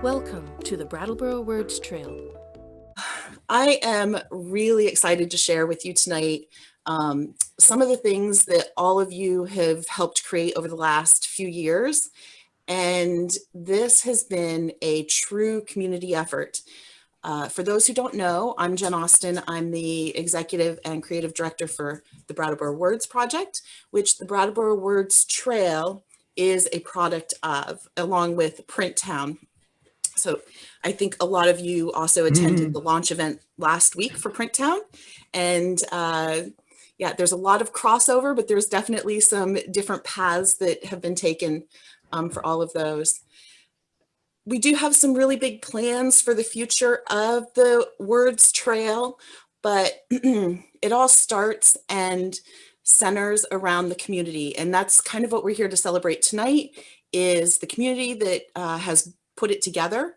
Welcome to the Brattleboro Words Trail. I am really excited to share with you tonight some of the things that all of you have helped create over the last few years. And this has been a true community effort. For those who don't know, I'm Jen Austin. I'm the executive and creative director for the Brattleboro Words Project, which the Brattleboro Words Trail is a product of, along with Print Town. So I think a lot of you also attended the launch event last week for Print Town. And yeah, there's a lot of crossover, but there's definitely some different paths that have been taken for all of those. We do have some really big plans for the future of the Words Trail, but it all starts and centers around the community. And that's kind of what we're here to celebrate tonight, is the community that has put it together.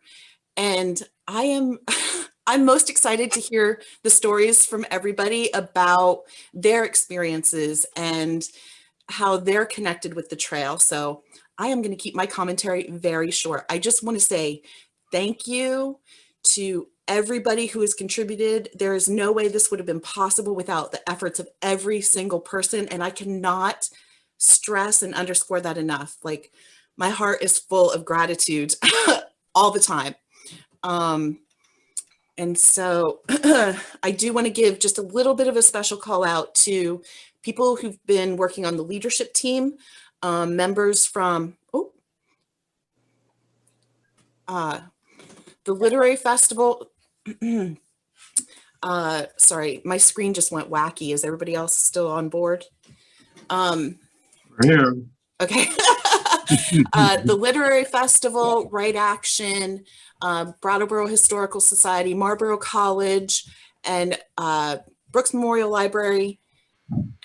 And I'm most excited to hear the stories from everybody about their experiences and how they're connected with the trail. So I am going to keep my commentary very short. I just want to say thank you to everybody who has contributed. There is no way this would have been possible without the efforts of every single person. And I cannot stress and underscore that enough. Like, my heart is full of gratitude all the time. And so I do want to give just a little bit of a special call out to people who've been working on the leadership team, members from the Literary Festival. Sorry, my screen just went wacky. Is everybody else still on board? Yeah. Okay. The Literary Festival, Right Action, Brattleboro Historical Society, Marlborough College, and Brooks Memorial Library,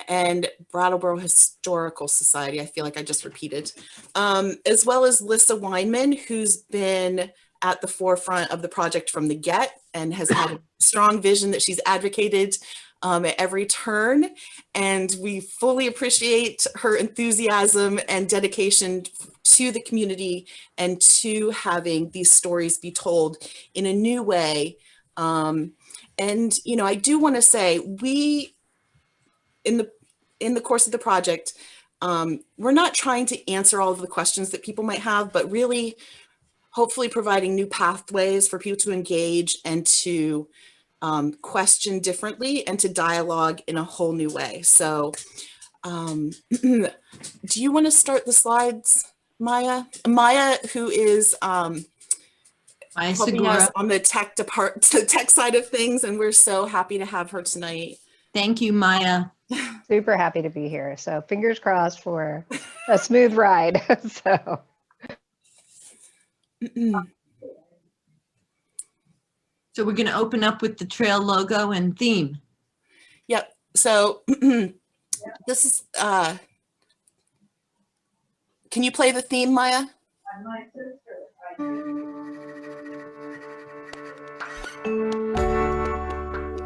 and Brattleboro Historical Society. I feel like I just repeated, as well as Lissa Weinman, who's been at the forefront of the project from the get and has had a strong vision that she's advocated at every turn. And we fully appreciate her enthusiasm and dedication to the community and to having these stories be told in a new way. And, you know, I do want to say, we, in the course of the project, we're not trying to answer all of the questions that people might have, but really hopefully providing new pathways for people to engage and to question differently and to dialogue in a whole new way. So do you want to start the slides, Maya? Maya, who is helping us on the tech side of things, and we're so happy to have her tonight. Thank you, Maya. Super happy to be here. So fingers crossed for a smooth ride. So. So we're going to open up with the trail logo and theme. Yep. So this is, can you play the theme, Maya?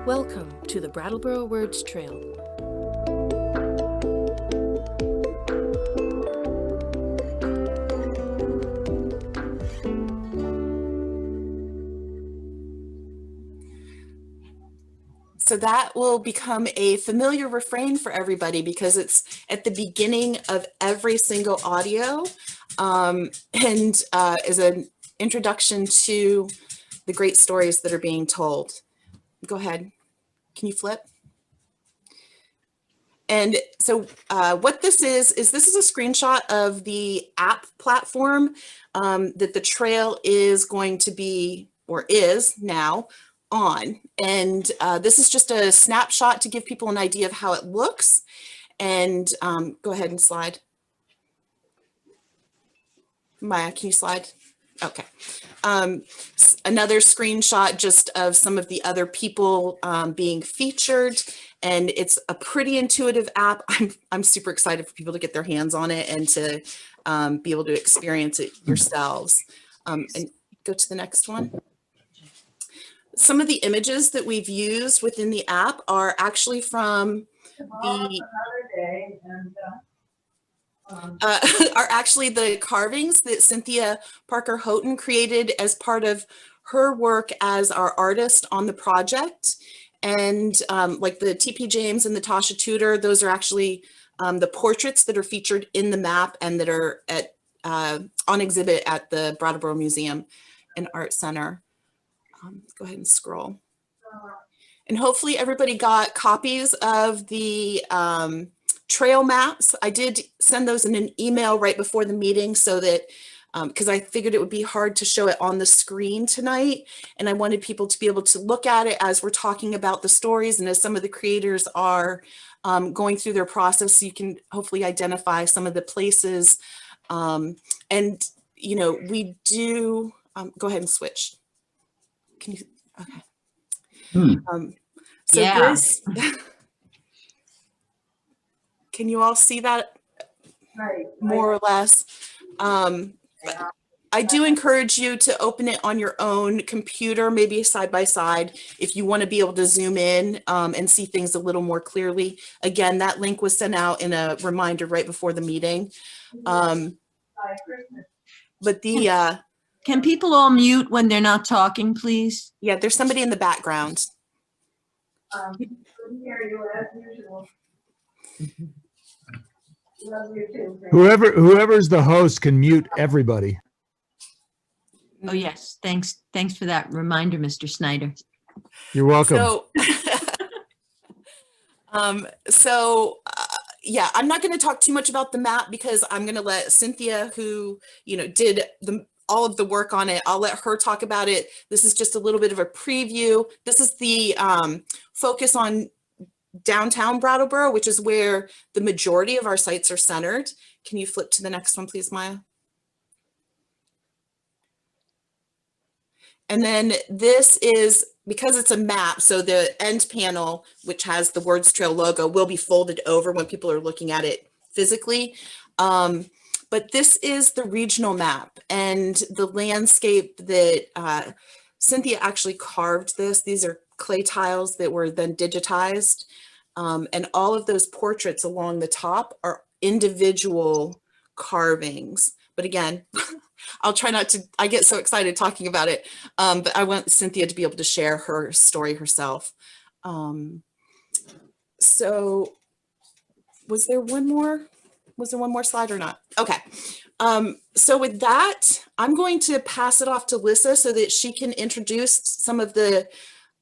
Welcome to the Brattleboro Words Trail. So that will become a familiar refrain for everybody because it's at the beginning of every single audio, and is an introduction to the great stories that are being told. Go ahead. Can you flip? And so what this is a screenshot of the app platform that the trail is going to be, or is now, on. And this is just a snapshot to give people an idea of how it looks. And go ahead and slide. Maya, can you slide? Okay. Another screenshot just of some of the other people being featured. And it's a pretty intuitive app. I'm super excited for people to get their hands on it and to be able to experience it yourselves. And go to the next one. Some of the images that we've used within the app are actually from the are actually the carvings that Cynthia Parker Houghton created as part of her work as our artist on the project. And like the TP James and the Tasha Tudor, those are actually the portraits that are featured in the map and that are at on exhibit at the Brattleboro Museum and Art Center. Go ahead and scroll. And hopefully everybody got copies of the trail maps. I did send those in an email right before the meeting so that, because I figured it would be hard to show it on the screen tonight. And I wanted people to be able to look at it as we're talking about the stories and as some of the creators are going through their process, so you can hopefully identify some of the places. And, you know, we do, go ahead and switch. Can you, okay. So Yeah. this, can you all see that more or less? I do encourage you to open it on your own computer, maybe side by side, if you want to be able to zoom in and see things a little more clearly. Again, that link was sent out in a reminder right before the meeting. But the Can people all mute when they're not talking, please? yeah, there's somebody in the background. Whoever's the host can mute everybody. Oh, yes. Thanks. Thanks for that reminder, Mr. Snyder. You're welcome. So, yeah, I'm not going to talk too much about the map because I'm going to let Cynthia, who, you know, did all of the work on it, I'll let her talk about it. This is just a little bit of a preview. This is the focus on downtown Brattleboro, which is where the majority of our sites are centered. Can you flip to the next one, please, Maya? And then this is, because it's a map, so the end panel, which has the Words Trail logo, will be folded over when people are looking at it physically. But this is the regional map and the landscape that Cynthia actually carved this. These are clay tiles that were then digitized. And all of those portraits along the top are individual carvings. But again, I'll try not to, I get so excited talking about it, but I want Cynthia to be able to share her story herself. So was there one more slide or not? Okay. So with that, I'm going to pass it off to Lissa so that she can introduce some of the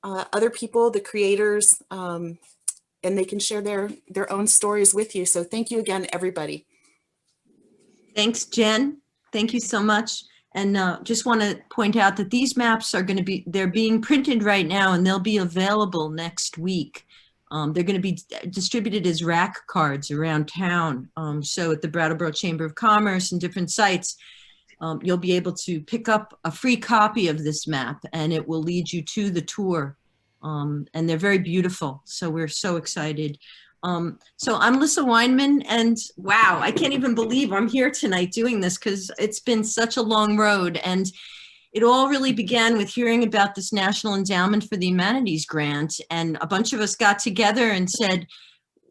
other people, the creators, and they can share their own stories with you. So thank you again, everybody. Thanks, Jen. Thank you so much. And just want to point out that these maps are going to be, they're being printed right now and they'll be available next week. They're going to be distributed as rack cards around town. So at the Brattleboro Chamber of Commerce and different sites, you'll be able to pick up a free copy of this map and it will lead you to the tour. And they're very beautiful. So we're so excited. So I'm Lissa Weinman, and wow, I can't even believe I'm here tonight doing this because it's been such a long road. And it all really began with hearing about this National Endowment for the Humanities grant. And a bunch of us got together and said,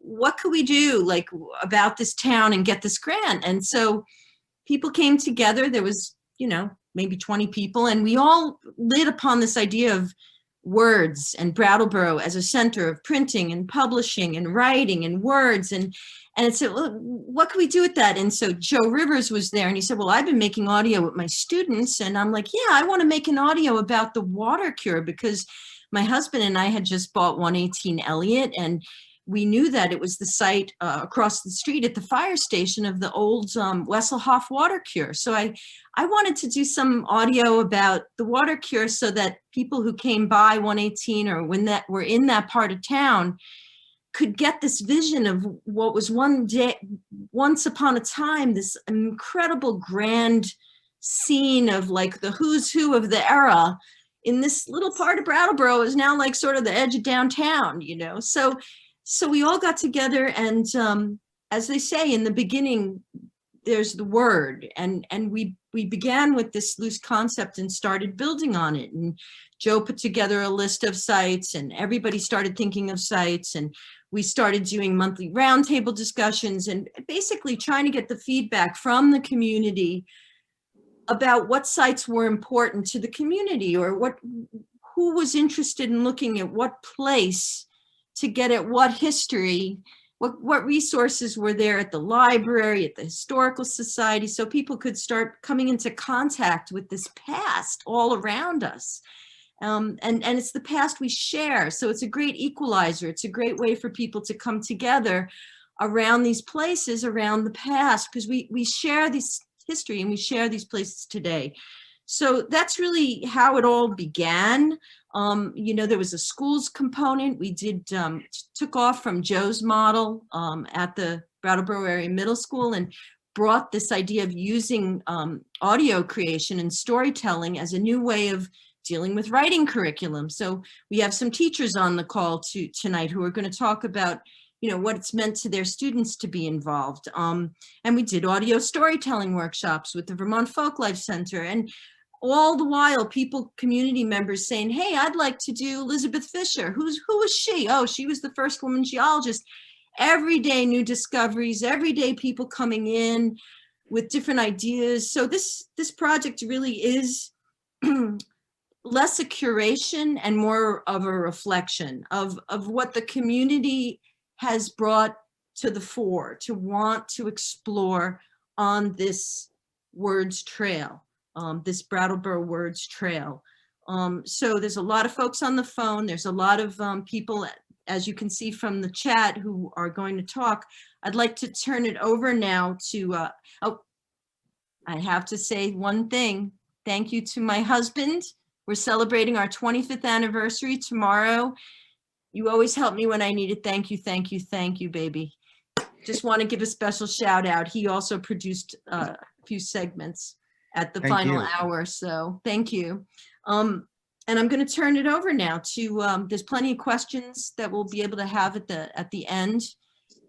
what could we do like about this town and get this grant? And so people came together. There was, you know, maybe 20 people, and we all lit upon this idea of words and Brattleboro as a center of printing and publishing and writing and words. And it said, well, what can we do with that? And so Joe Rivers was there and he said, well, I've been making audio with my students. And I'm like, yeah, I want to make an audio about the water cure because my husband and I had just bought 118 Elliott and we knew that it was the site across the street at the fire station of the old Wesselhoff water cure. So I wanted to do some audio about the water cure so that people who came by 118 or when that were in that part of town could get this vision of what was once upon a time, this incredible grand scene of like the who's who of the era in this little part of Brattleboro is now like sort of the edge of downtown, you know? So we all got together and as they say in the beginning, there's the word, and we began with this loose concept and started building on it. And Joe put together a list of sites, and everybody started thinking of sites, and we started doing monthly roundtable discussions and basically trying to get the feedback from the community about what sites were important to the community, or who was interested in looking at what place to get at what history, what resources were there at the library, at the historical society, so people could start coming into contact with this past all around us. And it's the past we share, so it's a great equalizer. It's a great way for people to come together around these places, around the past, because we share this history and we share these places today. So that's really how it all began. You know, there was a schools component. We did took off from Joe's model at the Brattleboro area middle school and brought this idea of using audio creation and storytelling as a new way of dealing with writing curriculum. So we have some teachers on the call tonight who are going to talk about, you know, what it's meant to their students to be involved. And we did audio storytelling workshops with the Vermont Folklife Center, and all the while community members saying, hey, I'd like to do Elizabeth Fisher. Who was she? Oh, she was the first woman geologist. Every day new discoveries, every day people coming in with different ideas. So this project really is less a curation and more of a reflection of what the community has brought to the fore to want to explore on this words trail, this Brattleboro Words Trail. So there's a lot of folks on the phone. There's a lot of people, as you can see from the chat, who are going to talk. I'd like to turn it over now to, I have to say one thing. Thank you to my husband. We're celebrating our 25th anniversary tomorrow. You always help me when I need it. Thank you, thank you, thank you, baby. Just want to give a special shout out. He also produced a few segments at the final hour, so thank you. And I'm going to turn it over now to, there's plenty of questions that we'll be able to have at the end.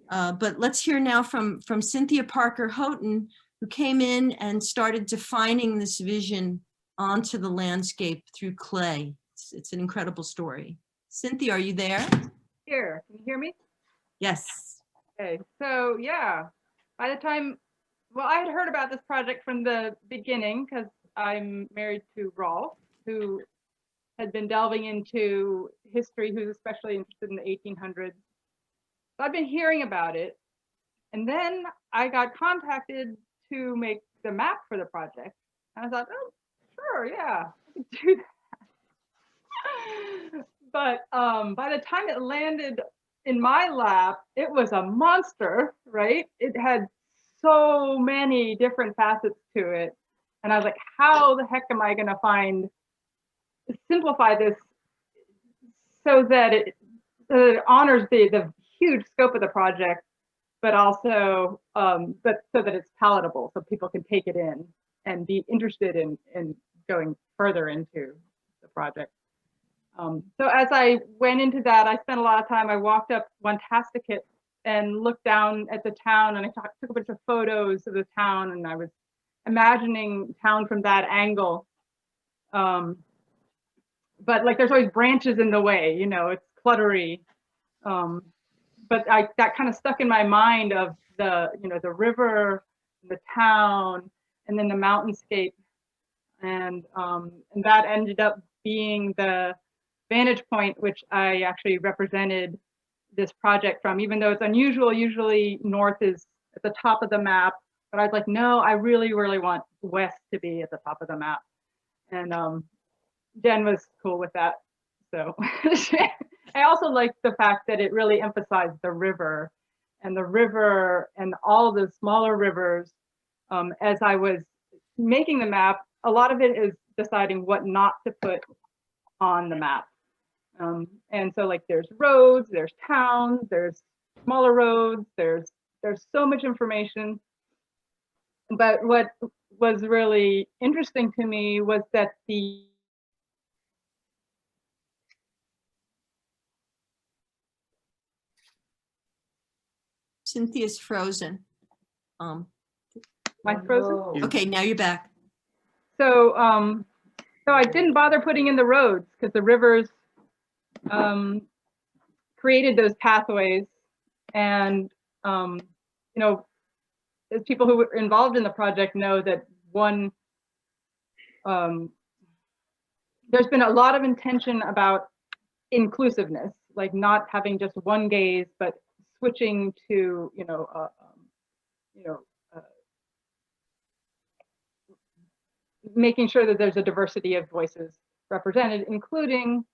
But let's hear now from Cynthia Parker Houghton, who came in and started defining this vision onto the landscape through clay. It's an incredible story. Cynthia, are you there? Here, can you hear me? Yes. Okay, so yeah, by the time, well, I had heard about this project from the beginning because I'm married to Rolf, who had been delving into history, who's especially interested in the 1800s. So I've been hearing about it. And then I got contacted to make the map for the project. And I thought, oh, sure, yeah, I can do that. But by the time it landed in my lap, it was a monster, right? It had so many different facets to it. And I was like, how the heck am I going to simplify this so that it honors the huge scope of the project, but also but so that it's palatable, so people can take it in and be interested in going further into the project. So as I went into that, I spent a lot of time. I walked up Wantasticate and looked down at the town, and I took a bunch of photos of the town, and I was imagining town from that angle. But like, there's always branches in the way, you know, it's cluttery. But that kind of stuck in my mind of the river, the town, and then the mountainscape, and that ended up being the vantage point which I actually represented this project from, even though it's unusual. Usually north is at the top of the map, but I was like, no, I really, really want west to be at the top of the map. And Jen was cool with that. So I also liked the fact that it really emphasized the river and all the smaller rivers. As I was making the map, a lot of it is deciding what not to put on the map. And so like, there's roads, there's towns, there's smaller roads, there's so much information. But what was really interesting to me was that Cynthia's frozen. Am I frozen? Okay, now you're back. So, so I didn't bother putting in the roads because the rivers created those pathways, and you know, as people who were involved in the project know that there's been a lot of intention about inclusiveness, like not having just one gaze, but switching to making sure that there's a diversity of voices represented, including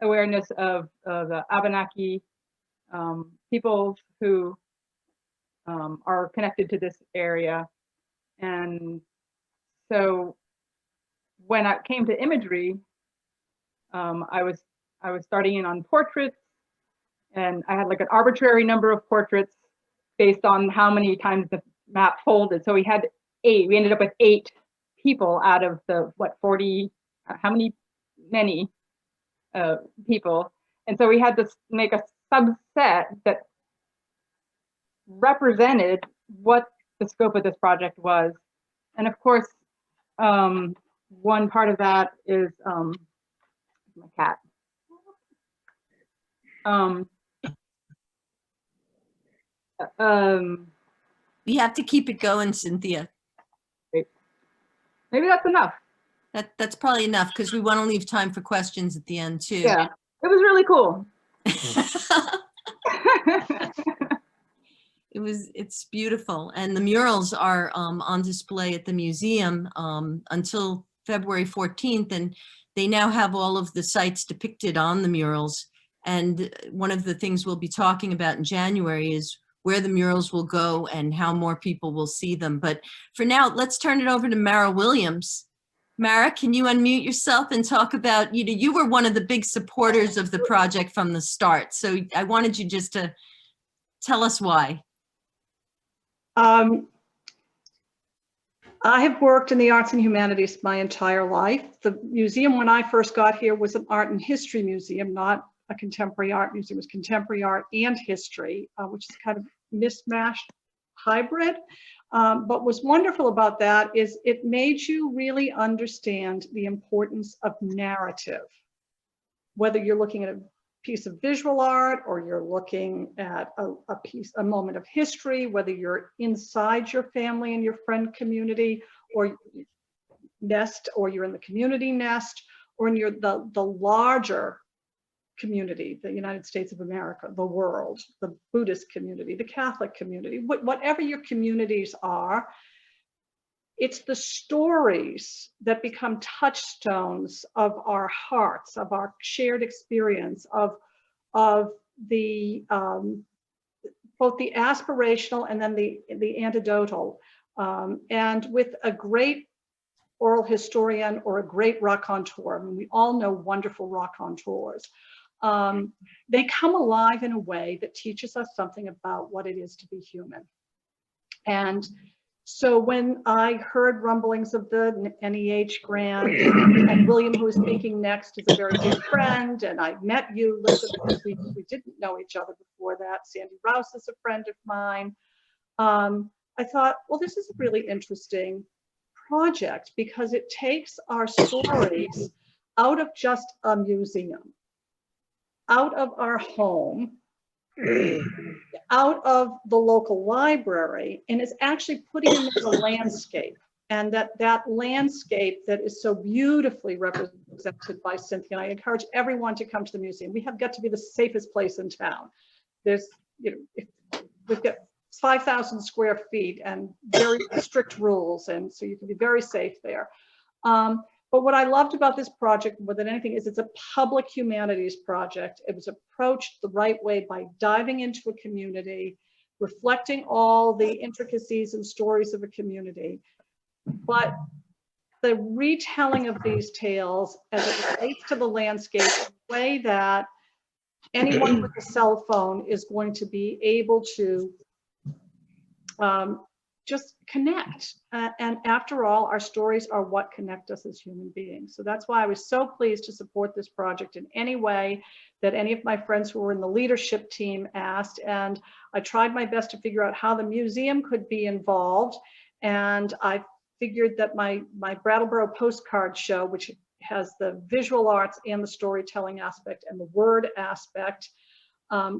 awareness of the Abenaki peoples who are connected to this area. And so when it came to imagery, I was starting in on portraits, and I had like an arbitrary number of portraits based on how many times the map folded. So we had 8. We ended up with 8 people out of the 40, many people. And so we had to make a subset that represented what the scope of this project was. And of course, one part of that is my cat. We have to keep it going, Cynthia. Maybe that's enough. That's probably enough because we want to leave time for questions at the end too. Yeah, it was really cool. It's beautiful. And the murals are on display at the museum until February 14th. And they now have all of the sites depicted on the murals. And one of the things we'll be talking about in January is where the murals will go and how more people will see them. But for now, let's turn it over to Mara Williams. Mara, can you unmute yourself and talk about, you were one of the big supporters of the project from the start. So I wanted you just to tell us why. I have worked in the arts and humanities my entire life. The museum, when I first got here, was an art and history museum, not a contemporary art museum. It was contemporary art and history, which is kind of mismatched hybrid. But what's wonderful about that is it made you really understand the importance of narrative. Whether you're looking at a piece of visual art or you're looking at a moment of history, whether you're inside your family and your friend community or nest, or you're in the community nest, or in the larger community, the United States of America, the world, the Buddhist community, the Catholic community, whatever your communities are, it's the stories that become touchstones of our hearts, of our shared experience, of the both the aspirational and then the anecdotal. And with a great oral historian or a great raconteur, I mean, we all know wonderful raconteurs, they come alive in a way that teaches us something about what it is to be human. And so when I heard rumblings of the NEH grant, and William, who is speaking next, is a very good friend, and I met you, Linda, because we didn't know each other before that. Sandy Rouse is a friend of mine. I thought, well, this is a really interesting project because it takes our stories out of just a museum, out of our home, out of the local library, and is actually putting it into the landscape. And that landscape that is so beautifully represented by Cynthia. I encourage everyone to come to the museum. We have got to be the safest place in town. There's, we've got 5,000 square feet and very strict rules, and so you can be very safe there. But what I loved about this project more than anything is it's a public humanities project. It was approached the right way by diving into a community, reflecting all the intricacies and stories of a community. But the retelling of these tales as it relates to the landscape in a way that anyone with a cell phone is going to be able to just connect. And after all, our stories are what connect us as human beings. So that's why I was so pleased to support this project in any way that any of my friends who were in the leadership team asked. And I tried my best to figure out how the museum could be involved. And I figured that my Brattleboro postcard show, which has the visual arts and the storytelling aspect and the word aspect,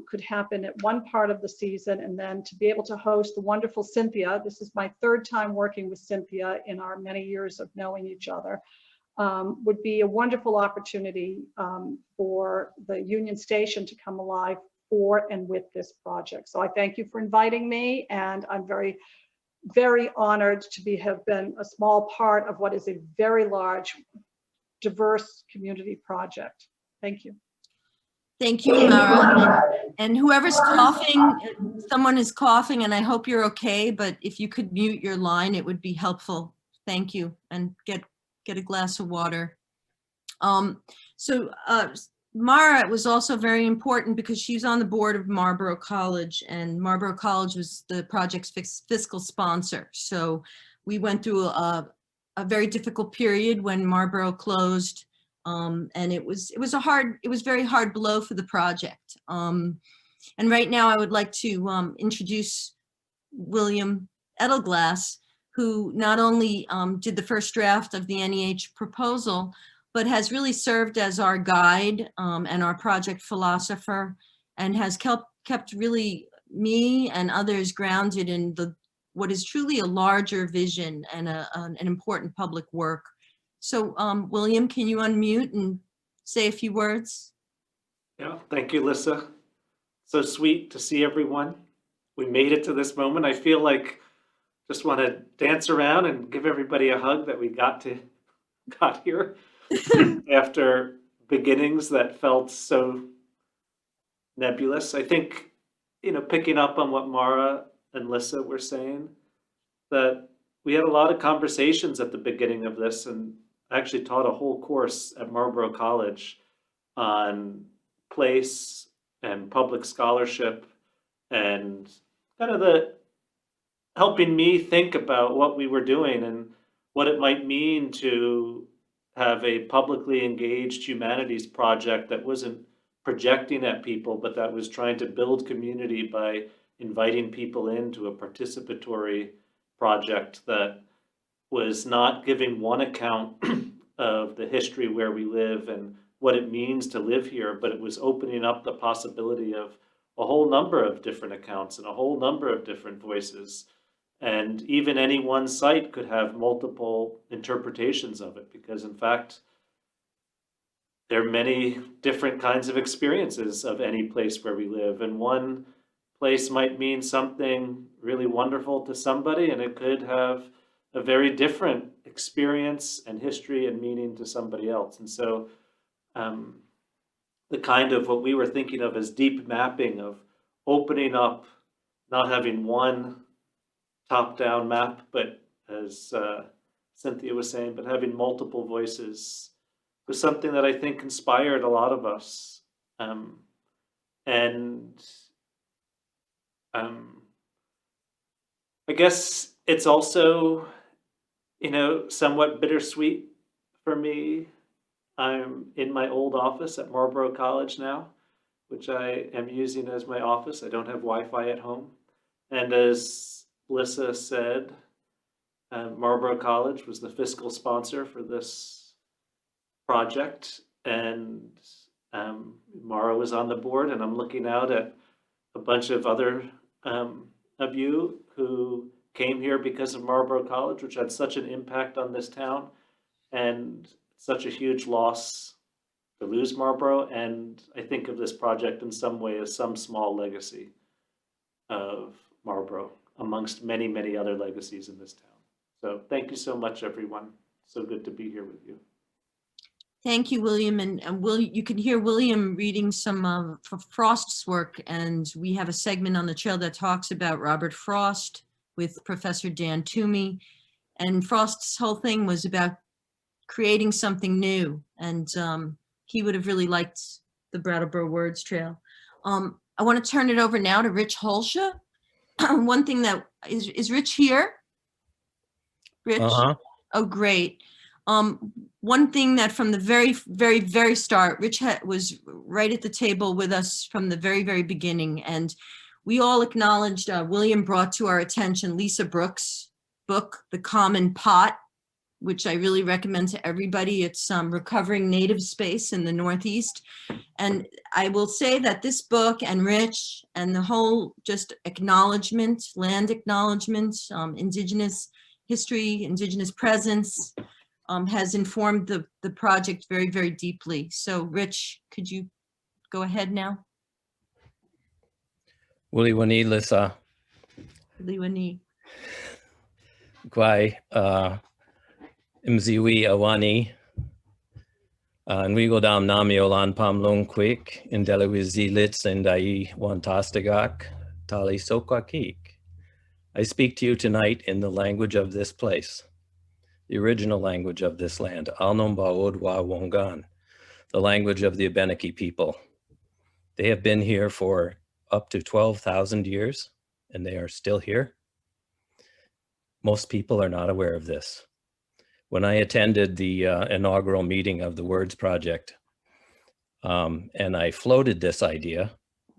could happen at one part of the season, and then to be able to host the wonderful Cynthia. This is my third time working with Cynthia in our many years of knowing each other. Would be a wonderful opportunity for the Union Station to come alive for and with this project. So I thank you for inviting me, and I'm very, very honored to have been a small part of what is a very large, diverse community project. Thank you. Thank you, Mara. And whoever's coughing, someone is coughing, and I hope you're okay, but if you could mute your line, it would be helpful. Thank you, and get a glass of water. Mara was also very important because she's on the board of Marlborough College, and Marlborough College was the project's fiscal sponsor. So we went through a very difficult period when Marlborough closed. And it was very hard blow for the project. And right now I would like to introduce William Edelglass, who not only did the first draft of the NEH proposal, but has really served as our guide and our project philosopher, and has kept really me and others grounded in what is truly a larger vision and an important public work. So, William, can you unmute and say a few words? Yeah, thank you, Lissa. So sweet to see everyone. We made it to this moment. I feel like just want to dance around and give everybody a hug that we got here after beginnings that felt so nebulous. I think, picking up on what Mara and Lissa were saying, that we had a lot of conversations at the beginning of this, and I actually taught a whole course at Marlborough College on place and public scholarship, and kind of helping me think about what we were doing and what it might mean to have a publicly engaged humanities project that wasn't projecting at people, but that was trying to build community by inviting people into a participatory project that was not giving one account of the history where we live and what it means to live here, but it was opening up the possibility of a whole number of different accounts and a whole number of different voices. And even any one site could have multiple interpretations of it, because in fact, there are many different kinds of experiences of any place where we live. And one place might mean something really wonderful to somebody, and it could have a very different experience and history and meaning to somebody else. And so the kind of what we were thinking of as deep mapping, of opening up, not having one top-down map, but as Cynthia was saying, but having multiple voices, was something that I think inspired a lot of us. I guess it's also, somewhat bittersweet for me. I'm in my old office at Marlborough College now, which I am using as my office. I don't have Wi-Fi at home. And as Lissa said, Marlborough College was the fiscal sponsor for this project. And Mara was on the board, and I'm looking out at a bunch of other of you who came here because of Marlborough College, which had such an impact on this town, and such a huge loss to lose Marlborough. And I think of this project in some way as some small legacy of Marlborough amongst many, many other legacies in this town. So thank you so much, everyone. So good to be here with you. Thank you, William. And you can hear William reading some Frost's work, and we have a segment on the trail that talks about Robert Frost with Professor Dan Toomey. And Frost's whole thing was about creating something new, and he would have really liked the Brattleboro Words Trail. I want to turn it over now to Rich Holsha. One thing that is Rich here? Rich? Oh, great. One thing that from the very, very, very start, Rich was right at the table with us from the very, very beginning. And we all acknowledged William brought to our attention Lisa Brooks' book, The Common Pot, which I really recommend to everybody. It's recovering native space in the Northeast. And I will say that this book and Rich and the whole just acknowledgement, land acknowledgement, Indigenous history, Indigenous presence has informed the project very, very deeply. So Rich, could you go ahead now? Wuli wani lisa, Liwani. gwai imziwi awani, nwigo dam namiolan pamlong quick, in delawizi lits and dai wantastagak, tali sokwakik. I speak to you tonight in the language of this place, the original language of this land, Alnombaodwa Wongan, the language of the Abenaki people. They have been here for up to 12,000 years, and they are still here. Most people are not aware of this. When I attended the inaugural meeting of the Words Project, and I floated this idea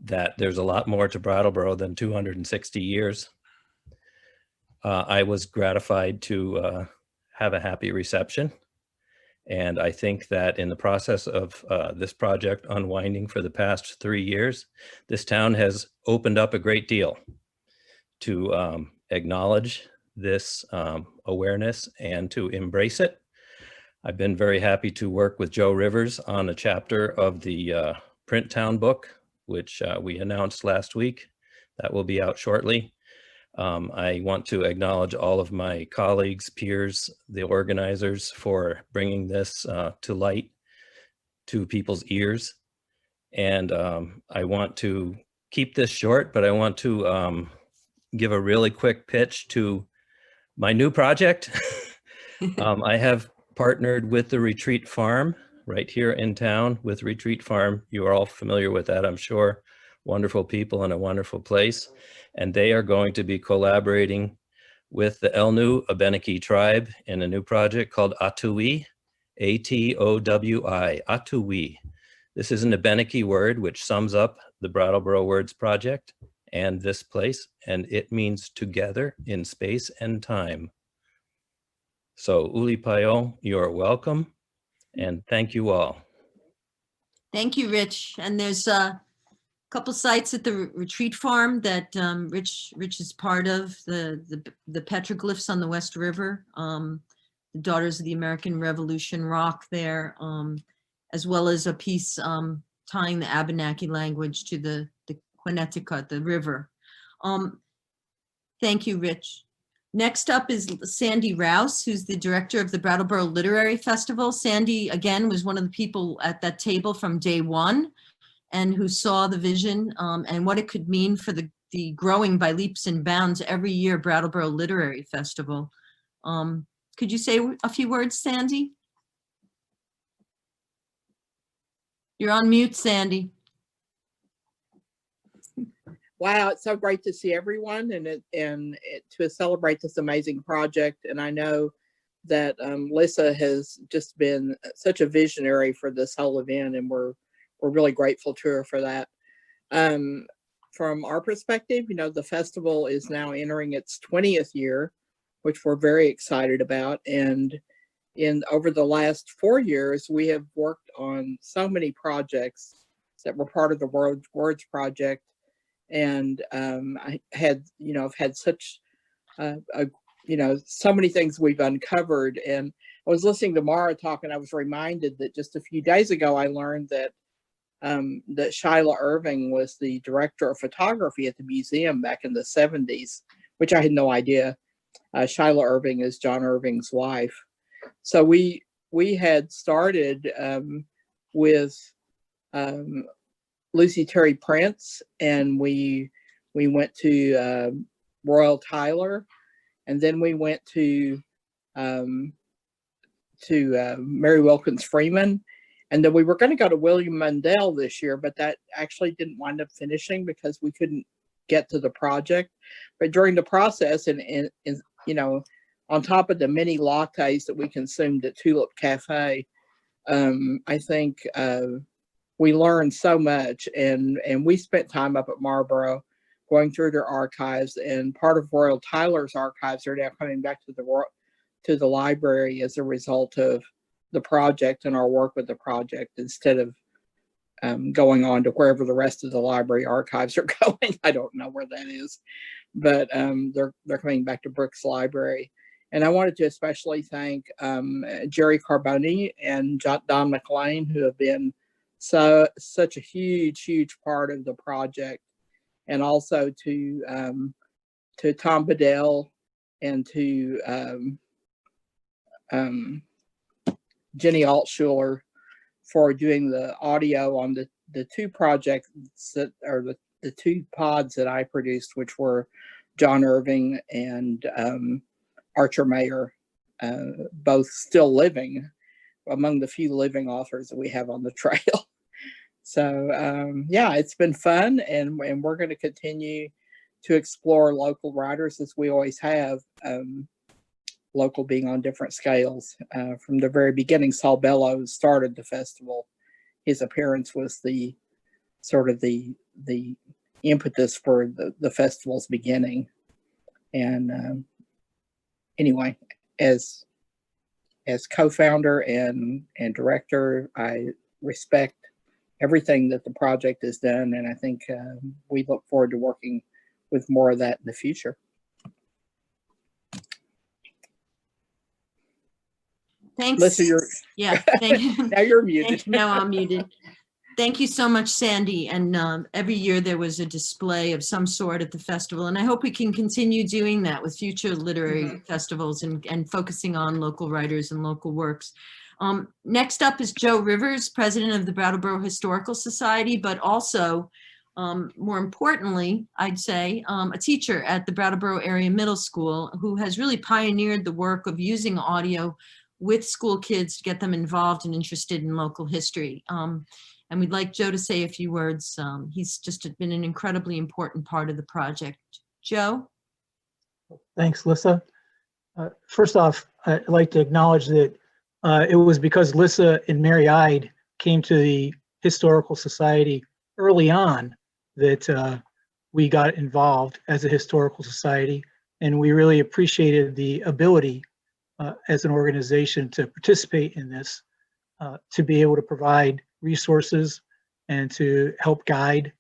that there's a lot more to Brattleboro than 260 years, I was gratified to have a happy reception. And I think that in the process of this project unwinding for the past 3 years, this town has opened up a great deal to acknowledge this awareness and to embrace it. I've been very happy to work with Joe Rivers on a chapter of the Print Town book, which we announced last week. That will be out shortly. I want to acknowledge all of my colleagues, peers, the organizers for bringing this to light, to people's ears. And I want to keep this short, but I want to give a really quick pitch to my new project. I have partnered with the Retreat Farm right here in town with Retreat Farm. You are all familiar with that, I'm sure. Wonderful people in a wonderful place. And they are going to be collaborating with the Elnu Abenaki tribe in a new project called Atowi, A-T-O-W-I, Atowi. This is an Abenaki word which sums up the Brattleboro Words Project and this place, and it means together in space and time. So Uli Payo, you are welcome, and thank you all. Thank you, Rich. And there's a couple sites at the Retreat Farm that Rich is part of, the petroglyphs on the West River, the Daughters of the American Revolution rock there, as well as a piece tying the Abenaki language to the Quineticut, the river. Thank you, Rich. Next up is Sandy Rouse, who's the director of the Brattleboro Literary Festival. Sandy, again, was one of the people at that table from day one and who saw the vision and what it could mean for the growing by leaps and bounds every year Brattleboro Literary Festival. Could you say a few words, Sandy? You're on mute, Sandy. Wow, it's so great to see everyone and to celebrate this amazing project. And I know that Lissa has just been such a visionary for this whole event, and we're really grateful to her for that. From our perspective, you know, the festival is now entering its 20th year, which we're very excited about. And over the last 4 years, we have worked on so many projects that were part of the Words Project. And I had, you know, I've had such, you know, so many things we've uncovered. And I was listening to Mara talk, and I was reminded that just a few days ago, I learned that that Shyla Irving was the director of photography at the museum back in the 70s, which I had no idea. Shyla Irving is John Irving's wife. So we had started with Lucy Terry Prince, and we went to Royal Tyler, and then we went to Mary Wilkins Freeman, and then we were going to go to William Mundell this year, but that actually didn't wind up finishing because we couldn't get to the project. But during the process, and you know, on top of the many lattes that we consumed at Tulip Cafe, I think we learned so much, and we spent time up at Marlborough going through their archives, and part of Royal Tyler's archives are now coming back to the library as a result of the project and our work with the project, instead of going on to wherever the rest of the library archives are going. I don't know where that is, but they're coming back to Brooks Library. And I wanted to especially thank Jerry Carboni and Don McLean, who have been such a huge part of the project, and also to Tom Bedell and to Jenny Altschuler for doing the audio on the two projects that are the two pods that I produced, which were John Irving and Archer Mayer, both still living, among the few living authors that we have on the trail. So yeah, it's been fun, and we're going to continue to explore local writers as we always have, local being on different scales. From the very beginning, Saul Bellow started the festival. His appearance was the sort of the impetus for the festival's beginning. And anyway, as co-founder and director, I respect everything that the project has done, and I think we look forward to working with more of that in the future. Thanks. Listen, Yeah, thank you. now you're muted. Now I'm muted. Thank you so much, Sandy. And every year there was a display of some sort at the festival, and I hope we can continue doing that with future literary festivals and focusing on local writers and local works. Next up is Joe Rivers, president of the Brattleboro Historical Society, but also, more importantly, I'd say, a teacher at the Brattleboro Area Middle School, who has really pioneered the work of using audio with school kids to get them involved and interested in local history. And we'd like Joe to say a few words. He's just been an incredibly important part of the project. Joe? Thanks, Lissa. First off, I'd like to acknowledge that it was because Lissa and Mary Ide came to the Historical Society early on that we got involved as a historical society, and we really appreciated the ability as an organization to participate in this, to be able to provide resources and to help guide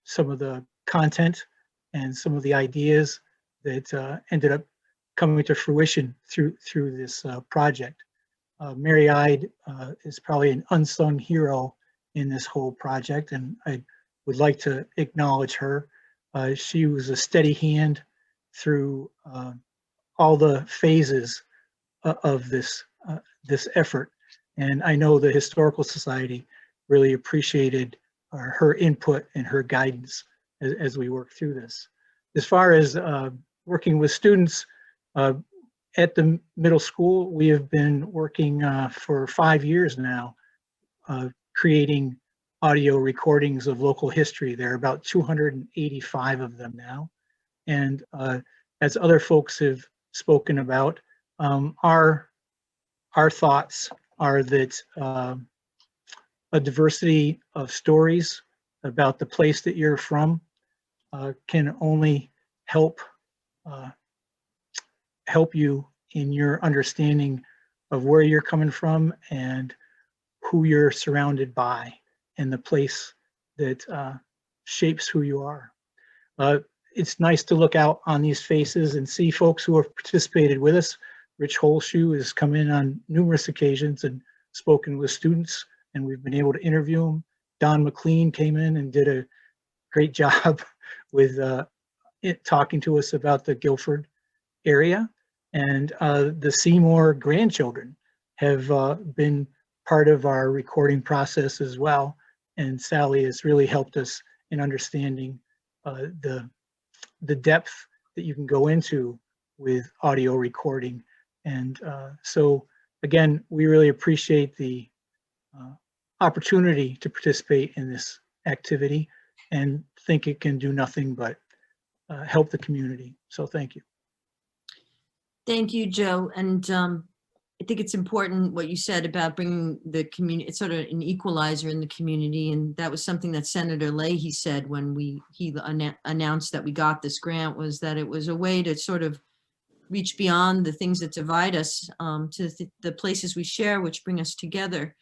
some of the content and some of the ideas that ended up coming to fruition through this project. Mary Ide is probably an unsung hero in this whole project, and I would like to acknowledge her. She was a steady hand through all the phases of this effort, and I know the Historical Society really appreciated her input and her guidance as we work through this. As far as working with students at the middle school, we have been working for 5 years now, creating audio recordings of local history. There are about 285 of them now. And as other folks have spoken about, our thoughts are that a diversity of stories about the place that you're from can only help you in your understanding of where you're coming from and who you're surrounded by and the place that shapes who you are. It's nice to look out on these faces and see folks who have participated with us. Rich Holshoe has come in on numerous occasions and spoken with students, and we've been able to interview him. Don McLean came in and did a great job with talking to us about the Guilford area. And the Seymour grandchildren have been part of our recording process as well. And Sally has really helped us in understanding the depth that you can go into with audio recording. And so again, we really appreciate the opportunity to participate in this activity and think it can do nothing but help the community. So thank you. Thank you, Joe. And think it's important what you said about bringing the community, it's sort of an equalizer in the community. And that was something that Senator Leahy said when he announced that we got this grant, was that it was a way to sort of reach beyond the things that divide us to the places we share, which bring us together.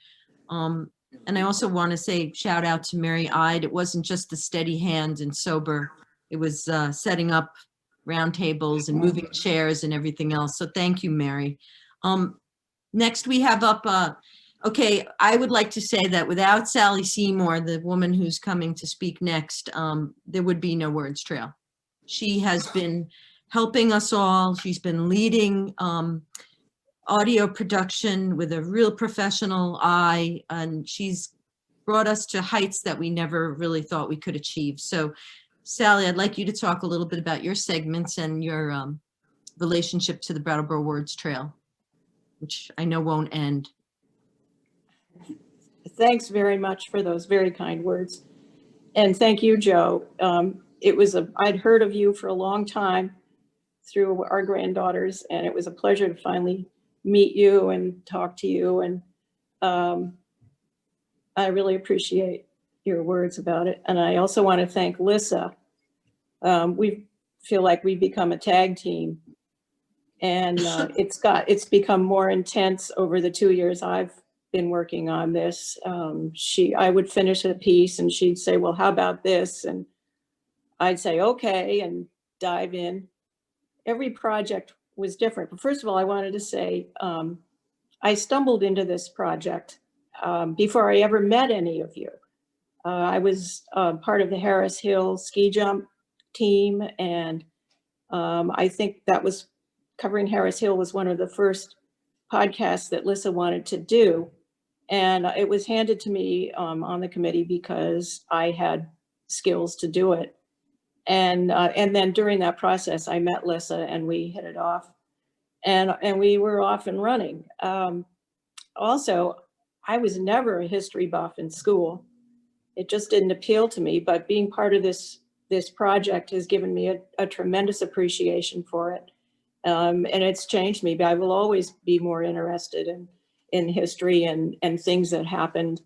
And I also want to say shout out to Mary Ide. It wasn't just the steady hand and sober. It was setting up round tables and moving chairs and everything else. So thank you, Mary. Next we have up, okay, I would like to say that without Sally Seymour, the woman who's coming to speak next, there would be no Words Trail. She has been helping us all. She's been leading audio production with a real professional eye, and she's brought us to heights that we never really thought we could achieve. So Sally, I'd like you to talk a little bit about your segments and your relationship to the Brattleboro Words Trail, which I know won't end. Thanks very much for those very kind words. And thank you, Joe. I'd heard of you for a long time through our granddaughters, and it was a pleasure to finally meet you and talk to you. And I really appreciate your words about it. And I also want to thank Lissa. We feel like we've become a tag team, and it's become more intense over the 2 years I've been working on this. I would finish a piece and she'd say, well, how about this? And I'd say, okay, and dive in. Every project was different. But first of all, I wanted to say, I stumbled into this project before I ever met any of you. I was part of the Harris Hill ski jump team, and I think that was covering Harris Hill was one of the first podcasts that Lissa wanted to do. And it was handed to me on the committee because I had skills to do it. And then during that process, I met Lissa and we hit it off, and we were off and running. Also, I was never a history buff in school. It just didn't appeal to me, but being part of this project has given me a tremendous appreciation for it. And it's changed me, but I will always be more interested in history and things that happened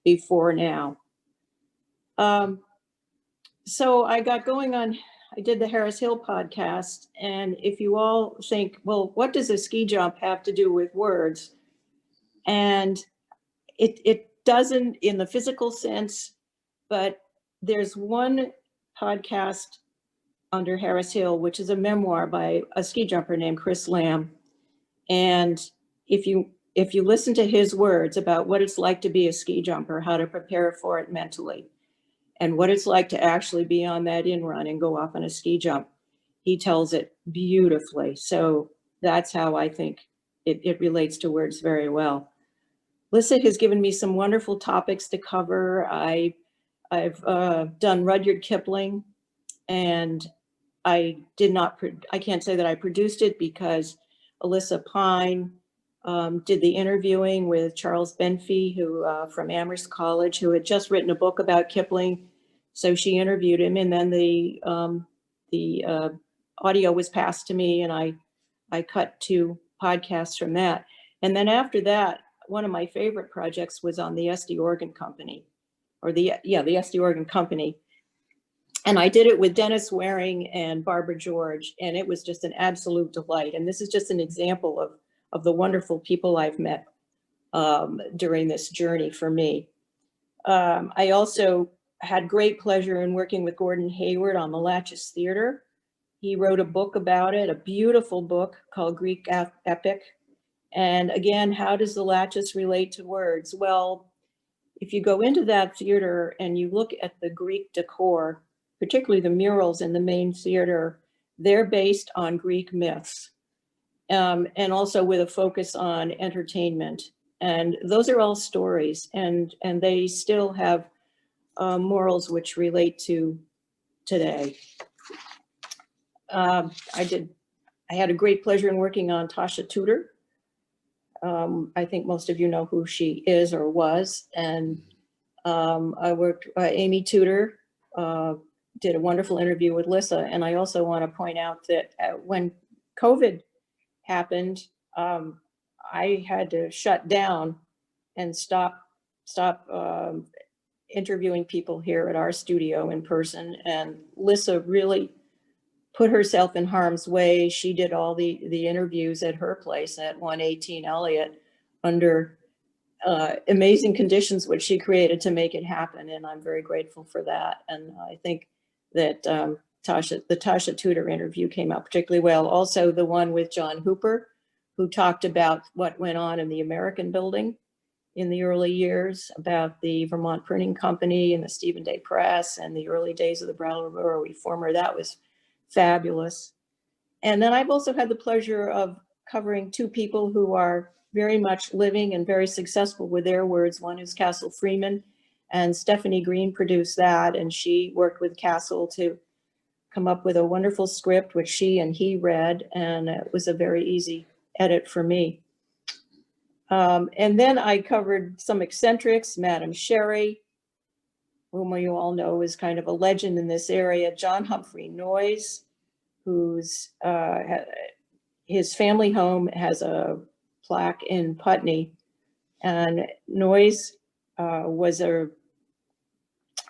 before now. So I got going on, I did the Harris Hill podcast. And if you all think, well, what does a ski jump have to do with words? And it doesn't in the physical sense, but there's one podcast under Harris Hill, which is a memoir by a ski jumper named Chris Lamb. And if you listen to his words about what it's like to be a ski jumper, how to prepare for it mentally, and what it's like to actually be on that in run and go off on a ski jump, he tells it beautifully. So that's how I think it relates to words very well. Lissa has given me some wonderful topics to cover. I've done Rudyard Kipling, and I can't say that I produced it because Alyssa Pine did the interviewing with Charles Benfey, who from Amherst College, who had just written a book about Kipling. So she interviewed him, and then the audio was passed to me, and I cut 2 podcasts from that. And then after that, one of my favorite projects was on the SD Organ Company, or the SD Organ Company. And I did it with Dennis Waring and Barbara George, and it was just an absolute delight. And this is just an example of the wonderful people I've met during this journey for me. I also had great pleasure in working with Gordon Hayward on the Latches Theater. He wrote a book about it, a beautiful book called Greek Epic. And again, how does the Latches relate to words? Well, if you go into that theater and you look at the Greek decor, particularly the murals in the main theater, they're based on Greek myths, and also with a focus on entertainment. And those are all stories, and they still have morals which relate to today. I had a great pleasure in working on Tasha Tudor. I think most of you know who she is or was. And I worked, Amy Tudor did a wonderful interview with Lissa. And I also want to point out that when COVID happened, I had to shut down and stop interviewing people here at our studio in person. And Lissa really put herself in harm's way. She did all the interviews at her place at 118 Elliott under amazing conditions, which she created to make it happen. And I'm very grateful for that. And I think that the Tasha Tudor interview came out particularly well. Also the one with John Hooper, who talked about what went on in the American Building in the early years, about the Vermont Printing Company and the Stephen Day Press and the early days of the Brattleboro Reformer. That was fabulous. And then I've also had the pleasure of covering two people who are very much living and very successful with their words. One is Castle Freeman, and Stephanie Green produced that, and she worked with Castle to come up with a wonderful script, which she and he read, and it was a very easy edit for me. And then I covered some eccentrics, Madam Sherry, whom you all know is kind of a legend in this area, John Humphrey Noyes, whose his family home has a plaque in Putney, and Noyes was a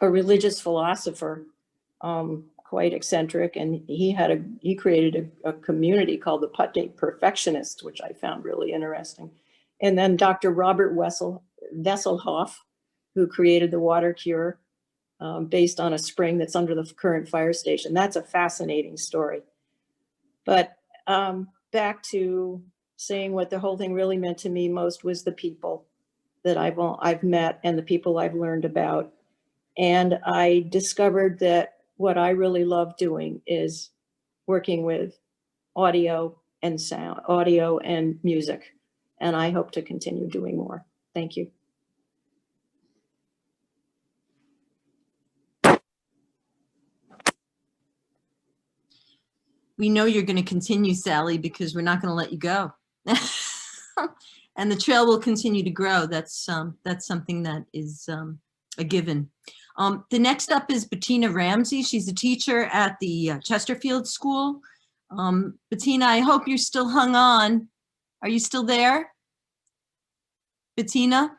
religious philosopher, quite eccentric, and he created a community called the Putney Perfectionists, which I found really interesting. And then Dr. Robert Wesselhoff, who created the water cure based on a spring that's under the current fire station. That's a fascinating story. But back to saying what the whole thing really meant to me most was the people that I've met and the people I've learned about. And I discovered that what I really love doing is working with audio and sound, audio and music. And I hope to continue doing more. Thank you. We know you're going to continue, Sally, because we're not going to let you go. And the trail will continue to grow. That's something that is a given. The next up is Bettina Ramsey. She's a teacher at the Chesterfield School. Bettina, I hope you're still hung on. Are you still there? Bettina?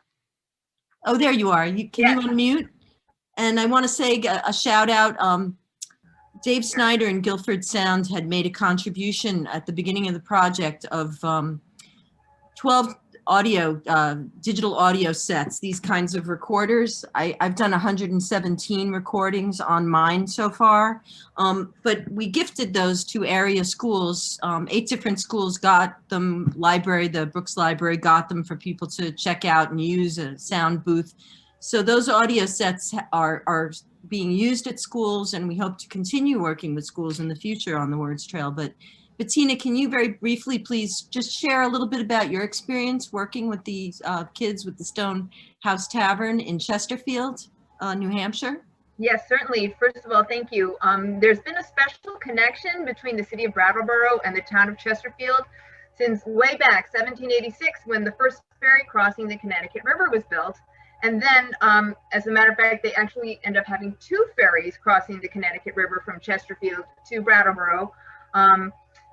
Oh, there you are. Can you unmute? And I want to say a shout out. Dave Snyder and Guilford Sound had made a contribution at the beginning of the project of 12 digital audio sets, these kinds of recorders. I've done 117 recordings on mine so far, but we gifted those to area schools. 8 different schools got them. The Brooks Library got them for people to check out and use a sound booth. So those audio sets are being used at schools, and we hope to continue working with schools in the future on the Words Trail. But Bettina, can you very briefly please just share a little bit about your experience working with these kids with the Stone House Tavern in Chesterfield, New Hampshire? Yes, certainly. First of all, thank you. There's been a special connection between the city of Brattleboro and the town of Chesterfield since way back 1786, when the first ferry crossing the Connecticut River was built. And then, as a matter of fact, they actually end up having 2 ferries crossing the Connecticut River from Chesterfield to Brattleboro.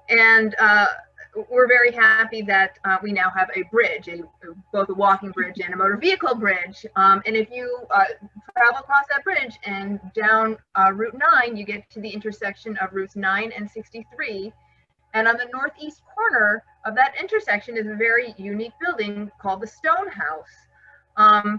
And we're very happy that we now have a bridge, both a walking bridge and a motor vehicle bridge. And if you travel across that bridge and down Route 9, you get to the intersection of Routes 9 and 63. And on the northeast corner of that intersection is a very unique building called the Stone House.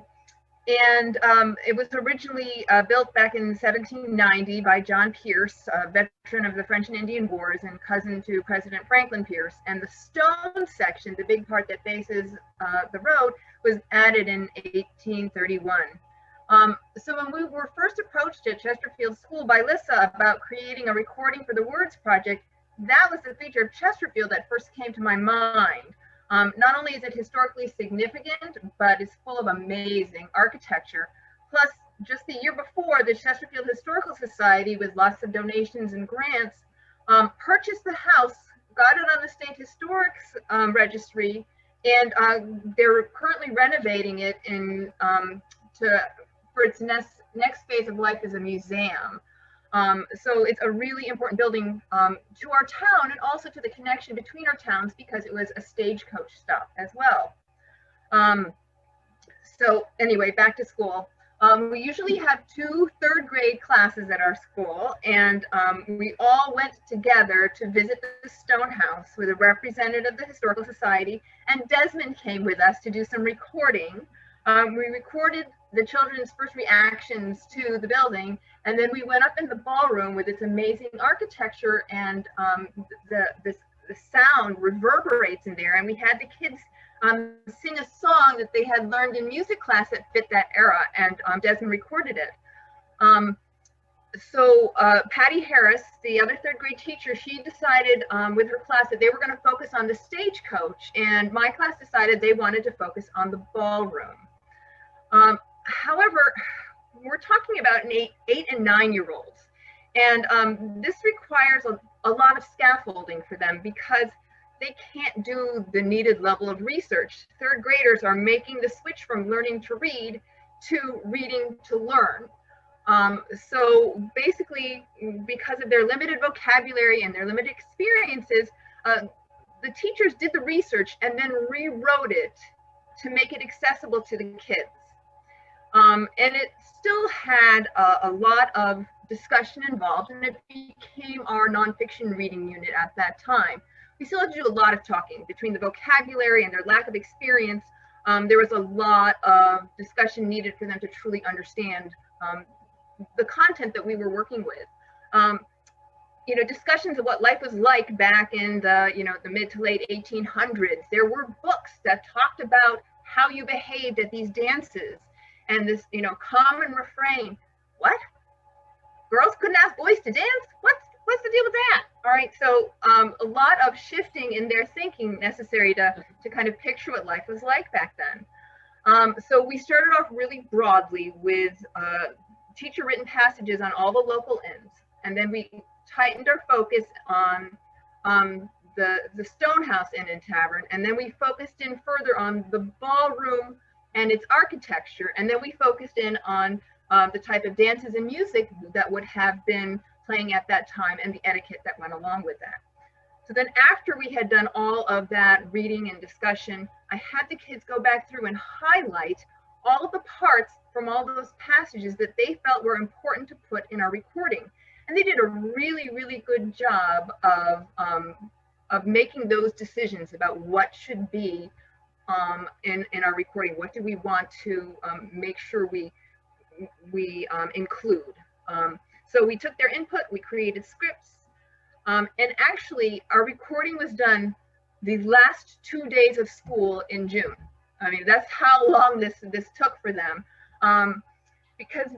It was originally built back in 1790 by John Pierce, a veteran of the French and Indian Wars and cousin to President Franklin Pierce. And the stone section, the big part that faces the road, was added in 1831. So when we were first approached at Chesterfield School by Lissa about creating a recording for the Words Project, that was the feature of Chesterfield that first came to my mind. Not only is it historically significant, but it's full of amazing architecture. Plus, just the year before, the Chesterfield Historical Society, with lots of donations and grants, purchased the house, got it on the State Historic Registry, and they're currently renovating it for its next phase of life as a museum. So it's a really important building to our town and also to the connection between our towns because it was a stagecoach stop as well. So anyway, back to school. We usually have 2 third-grade classes at our school, and we all went together to visit the Stone House with a representative of the Historical Society, and Desmond came with us to do some recording. We recorded the children's first reactions to the building, and then we went up in the ballroom with its amazing architecture, and the sound reverberates in there, and we had the kids sing a song that they had learned in music class that fit that era, and Desmond recorded it. So Patty Harris, the other 3rd grade teacher, she decided with her class that they were going to focus on the stagecoach, and my class decided they wanted to focus on the ballroom. However, we're talking about 8 and 9-year-olds, and this requires a lot of scaffolding for them because they can't do the needed level of research. 3rd graders are making the switch from learning to read to reading to learn. So basically, because of their limited vocabulary and their limited experiences, the teachers did the research and then rewrote it to make it accessible to the kids. And it still had a lot of discussion involved, and it became our nonfiction reading unit at that time. We still had to do a lot of talking between the vocabulary and their lack of experience. There was a lot of discussion needed for them to truly understand the content that we were working with. You know, discussions of what life was like back in the, the mid to late 1800s. There were books that talked about how you behaved at these dances, and this, common refrain: what? Girls couldn't ask boys to dance? What's the deal with that? All right, so a lot of shifting in their thinking necessary to kind of picture what life was like back then. So we started off really broadly with teacher written passages on all the local inns, and then we tightened our focus on the Stonehouse Inn and Tavern, and then we focused in further on the ballroom and its architecture, and then we focused in on the type of dances and music that would have been playing at that time and the etiquette that went along with that. So then after we had done all of that reading and discussion, I had the kids go back through and highlight all of the parts from all those passages that they felt were important to put in our recording. And they did a really, really good job of making those decisions about what should be in our recording. What do we want to make sure we include? So we took their input, we created scripts, and actually our recording was done the last 2 days of school in June. I mean, that's how long this took for them, because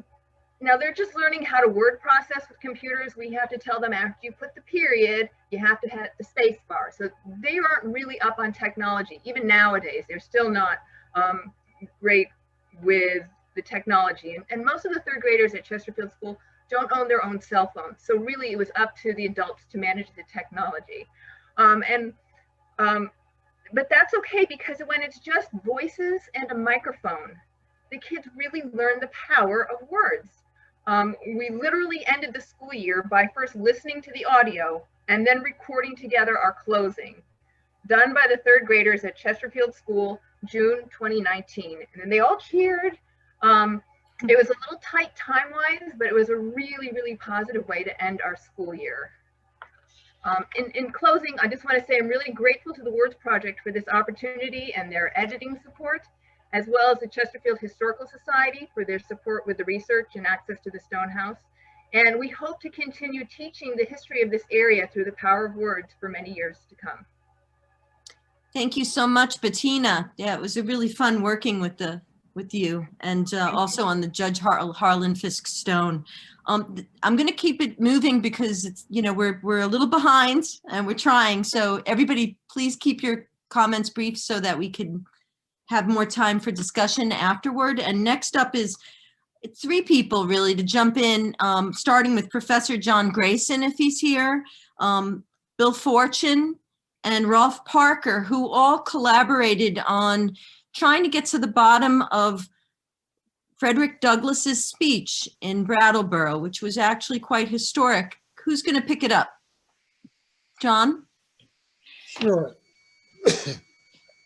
now they're just learning how to word process with computers. We have to tell them after you put the period, you have to hit the space bar. So they aren't really up on technology. Even nowadays, they're still not great with the technology. And most of the 3rd graders at Chesterfield School don't own their own cell phones. So really it was up to the adults to manage the technology. But that's okay, because when it's just voices and a microphone, the kids really learn the power of words. We literally ended the school year by first listening to the audio and then recording together our closing, done by the 3rd graders at Chesterfield School, June 2019. And then they all cheered. It was a little tight time-wise, but it was a really, really positive way to end our school year. In closing, I just want to say I'm really grateful to the Words Project for this opportunity and their editing support, as well as the Chesterfield Historical Society for their support with the research and access to the Stonehouse. And we hope to continue teaching the history of this area through the power of words for many years to come. Thank you so much, Bettina. Yeah, it was a really fun working with you, and also on the Judge Harlan Fisk Stone. I'm going to keep it moving because it's, we're a little behind and we're trying. So everybody, please keep your comments brief so that we can have more time for discussion afterward. And next up is 3 people really to jump in, starting with Professor John Grayson, if he's here, Bill Fortune, and Rolf Parker, who all collaborated on trying to get to the bottom of Frederick Douglass's speech in Brattleboro, which was actually quite historic. Who's going to pick it up? John? Sure.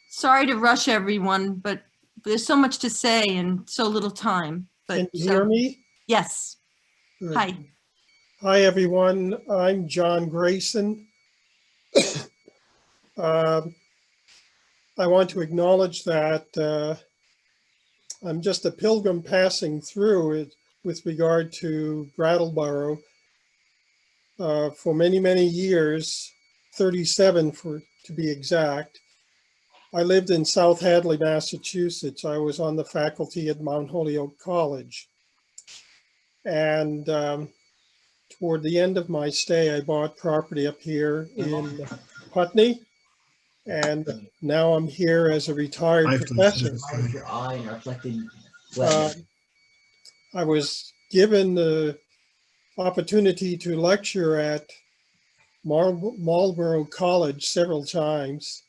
Sorry to rush everyone, but there's so much to say and so little time. But Can you hear me? Yes. Good. Hi. Hi, everyone. I'm John Grayson. I want to acknowledge that I'm just a pilgrim passing through it with regard to Brattleboro. For many, many years, 37 to be exact, I lived in South Hadley, Massachusetts. I was on the faculty at Mount Holyoke College. And toward the end of my stay, I bought property up here in Putney. And now I'm here as a retired professor. I was given the opportunity to lecture at Marlborough College several times.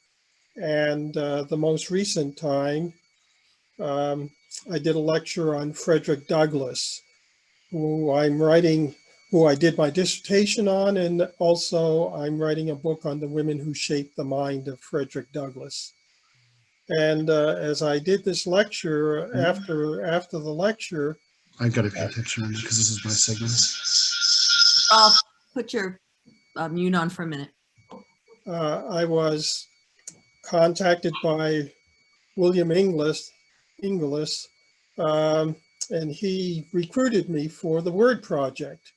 And the most recent time, I did a lecture on Frederick Douglass, who I did my dissertation on, and also I'm writing a book on the women who shaped the mind of Frederick Douglass. And as I did this lecture, after the lecture, I've got to pay attention because this is my segment. I'll put your mute on for a minute. I was contacted by William Inglis, and he recruited me for the Word Project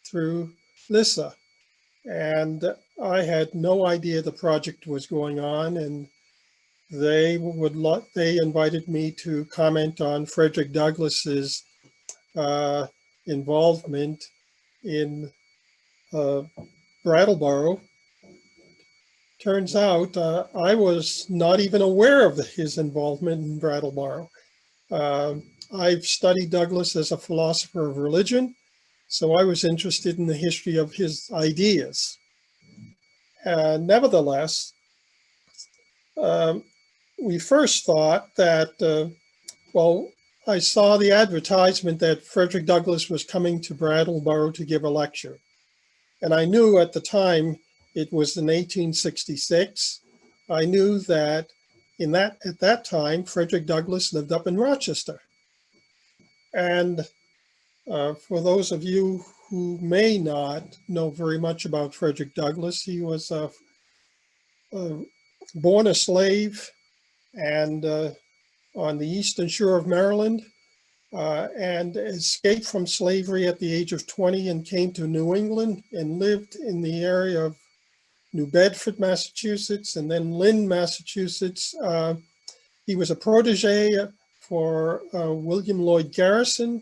through Lissa. And I had no idea the project was going on, and they invited me to comment on Frederick Douglass's involvement in Brattleboro. Turns out I was not even aware of his involvement in Brattleboro. I've studied Douglass as a philosopher of religion, so I was interested in the history of his ideas. Nevertheless, we first thought that, I saw the advertisement that Frederick Douglass was coming to Brattleboro to give a lecture. And I knew at the time it was in 1866. I knew that at that time, Frederick Douglass lived up in Rochester. And for those of you who may not know very much about Frederick Douglass, he was born a slave and on the eastern shore of Maryland, and escaped from slavery at the age of 20 and came to New England and lived in the area of New Bedford, Massachusetts, and then Lynn, Massachusetts. He was a protege for William Lloyd Garrison,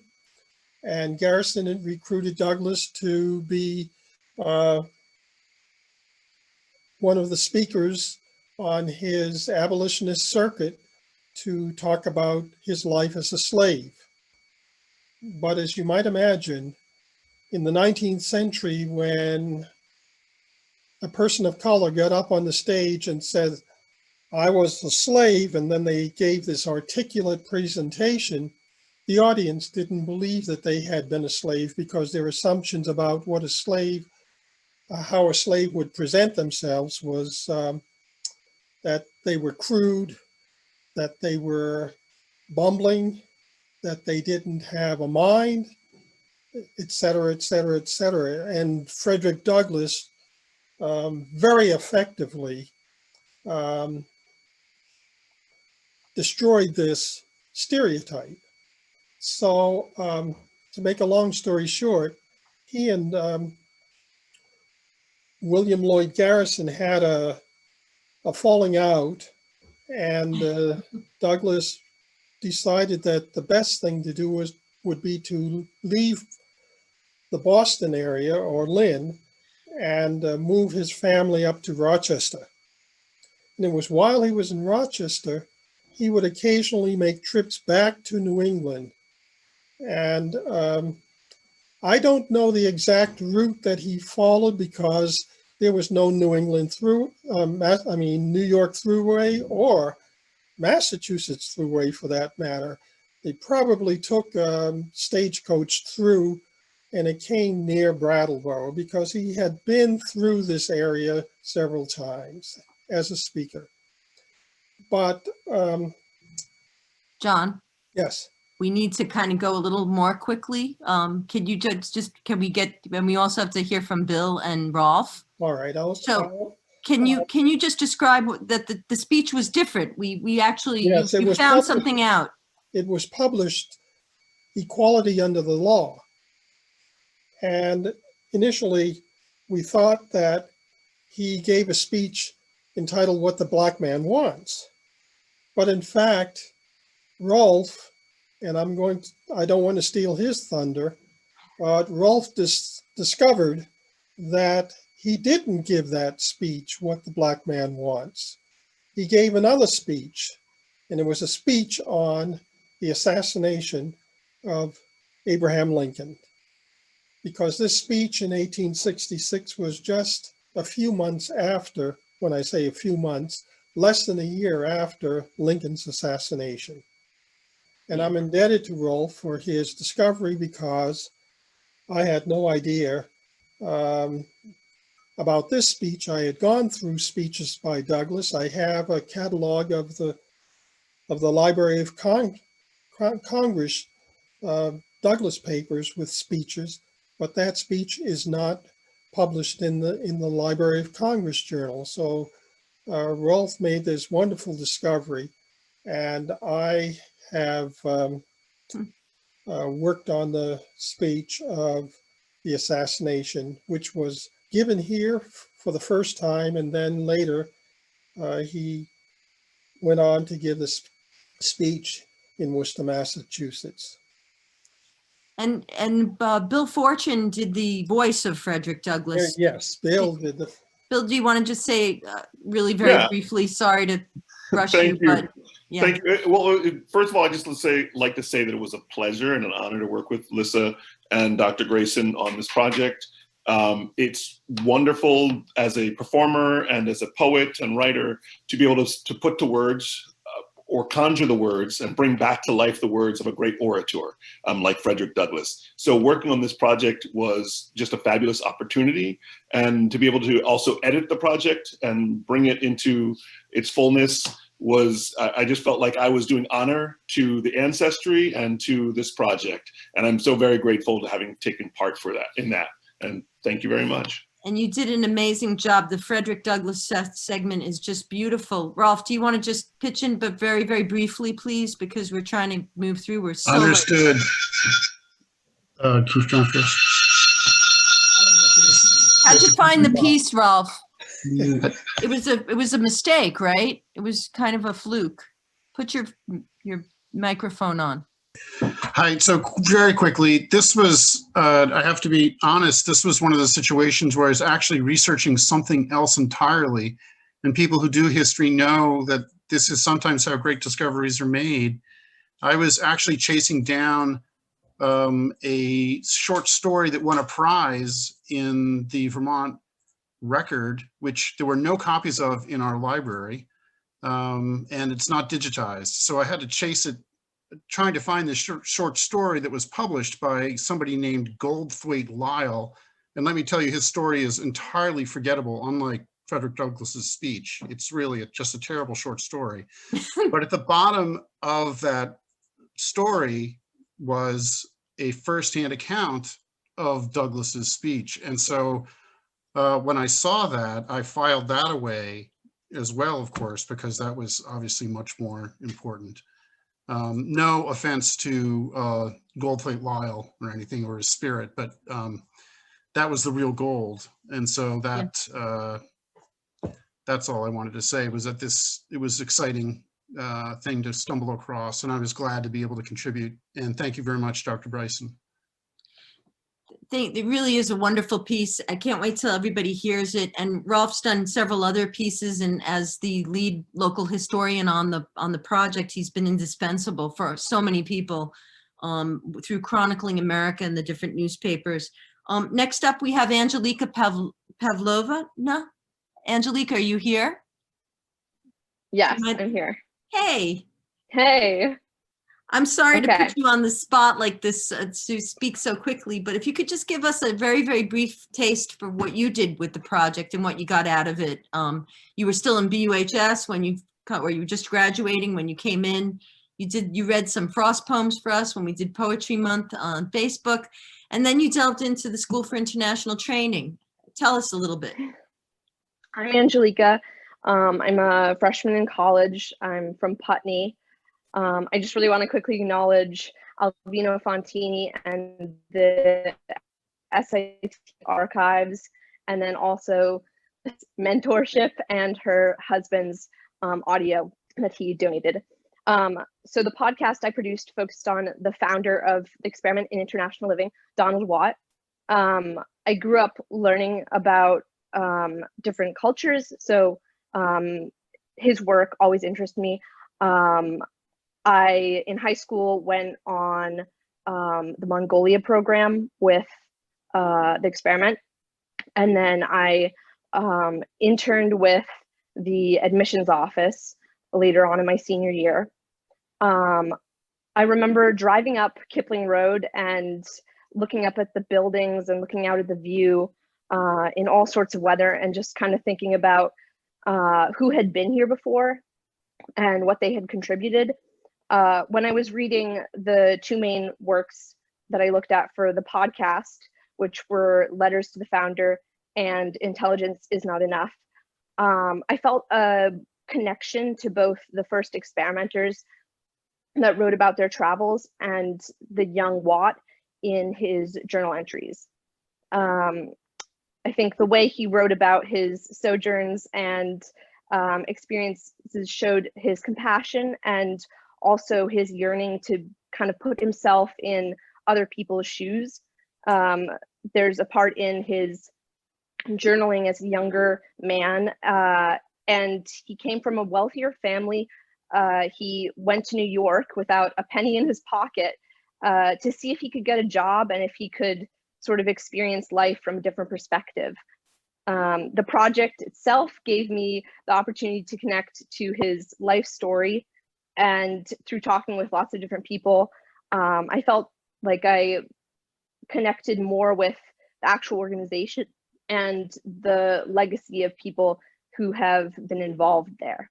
and Garrison had recruited Douglass to be one of the speakers on his abolitionist circuit to talk about his life as a slave. But as you might imagine, in the 19th century, when a person of color got up on the stage and said, "I was a slave," and then they gave this articulate presentation, the audience didn't believe that they had been a slave because their assumptions about what a slave, how a slave would present themselves was that they were crude, that they were bumbling, that they didn't have a mind, et cetera, et cetera, et cetera. And Frederick Douglass very effectively destroyed this stereotype. So to make a long story short, he and William Lloyd Garrison had a falling out, and Douglass decided that the best thing to do would be to leave the Boston area, or Lynn, and move his family up to Rochester. And it was while he was in Rochester, he would occasionally make trips back to New England. And I don't know the exact route that he followed because there was no New England New York Thruway or Massachusetts Thruway for that matter. They probably took stagecoach through, and it came near Brattleboro because he had been through this area several times as a speaker. But John, yes, we need to kind of go a little more quickly. Can you can we get, and we also have to hear from Bill and Rolf. all right. So can you just describe that the speech was different? We actually, Yes, it you was found published. something out. It was published, Equality Under the Law. And initially, we thought that he gave a speech entitled What the Black Man Wants. But in fact, Rolf, and I don't want to steal his thunder, but Rolf discovered that he didn't give that speech, What the Black Man Wants. He gave another speech, and it was a speech on the assassination of Abraham Lincoln. Because this speech in 1866 was just a few months after, when I say a few months, less than a year after Lincoln's assassination. And I'm indebted to Rolf for his discovery because I had no idea about this speech. I had gone through speeches by Douglas. I have a catalog of the Library of Congress Douglas papers with speeches, but that speech is not published in the Library of Congress journal. So Rolf made this wonderful discovery, and I have worked on the speech of the assassination, which was given here for the first time, and then later he went on to give this speech in Worcester, Massachusetts. And Bill Fortune did the voice of Frederick Douglass. Yes, Bill did the. Bill, do you want to just say really very briefly? Sorry to rush you, but yeah. Thank you. Well, first of all, I just like to say that it was a pleasure and an honor to work with Lissa and Dr. Grayson on this project. It's wonderful as a performer and as a poet and writer to be able to put to words or conjure the words and bring back to life the words of a great orator like Frederick Douglass. So working on this project was just a fabulous opportunity, and to be able to also edit the project and bring it into its fullness was, I just felt like I was doing honor to the ancestry and to this project. And I'm so very grateful to having taken part in that. And thank you very much. And you did an amazing job. The Frederick Douglass segment is just beautiful. Rolf, do you want to just pitch in, but very, very briefly, please, because we're trying to move through. We're so understood. Keith John first. How'd you find the piece, Rolf? It was a mistake, right? It was kind of a fluke. Put your microphone on. Hi, so very quickly, this was, I have to be honest, this was one of the situations where I was actually researching something else entirely. And people who do history know that this is sometimes how great discoveries are made. I was actually chasing down a short story that won a prize in the Vermont Record, which there were no copies of in our library, and it's not digitized. So I had to chase it, trying to find this short story that was published by somebody named Goldthwaite Lyle. And let me tell you, his story is entirely forgettable, unlike Frederick Douglass's speech. It's really just a terrible short story. But at the bottom of that story was a firsthand account of Douglass's speech. And so when I saw that, I filed that away as well, of course, because that was obviously much more important. No offense to Goldthwaite Lyle or anything, or his spirit, but that was the real gold. And so that that's all I wanted to say, was that it was exciting thing to stumble across, and I was glad to be able to contribute. And thank you very much, Dr. Bryson. It really is a wonderful piece. I can't wait till everybody hears it. And Rolf's done several other pieces, and as the lead local historian on the project, he's been indispensable for so many people through chronicling America and the different newspapers. Next up, we have Angelika Pavlova. No, Angelika, are you here? Yes, I'm here. Hey. Hey. I'm sorry to Okay. put you on the spot like this to speak so quickly, but if you could just give us a very, very brief taste for what you did with the project and what you got out of it. You were still in BUHS when you were just graduating when you came in. You read some Frost poems for us when we did Poetry Month on Facebook, and then you delved into the School for International Training. Tell us a little bit. I'm Angelica. I'm a freshman in college. I'm from Putney. I just really want to quickly acknowledge Alvino Fontini and the SIT archives, and then also mentorship and her husband's audio that he donated. So the podcast I produced focused on the founder of the Experiment in International Living, Donald Watt. I grew up learning about different cultures, so his work always interested me. I, in high school, went on the Mongolia program with the Experiment, and then I interned with the admissions office later on in my senior year. I remember driving up Kipling Road and looking up at the buildings and looking out at the view in all sorts of weather, and just kind of thinking about who had been here before and what they had contributed. When I was reading the two main works that I looked at for the podcast, which were Letters to the Founder and Intelligence is Not Enough, I felt a connection to both the first experimenters that wrote about their travels and the young Watt in his journal entries. I think the way he wrote about his sojourns and experiences showed his compassion and also his yearning to kind of put himself in other people's shoes. There's a part in his journaling as a younger man, and he came from a wealthier family. He went to New York without a penny in his pocket to see if he could get a job and if he could sort of experience life from a different perspective. The project itself gave me the opportunity to connect to his life story, and through talking with lots of different people, I felt like I connected more with the actual organization and the legacy of people who have been involved there.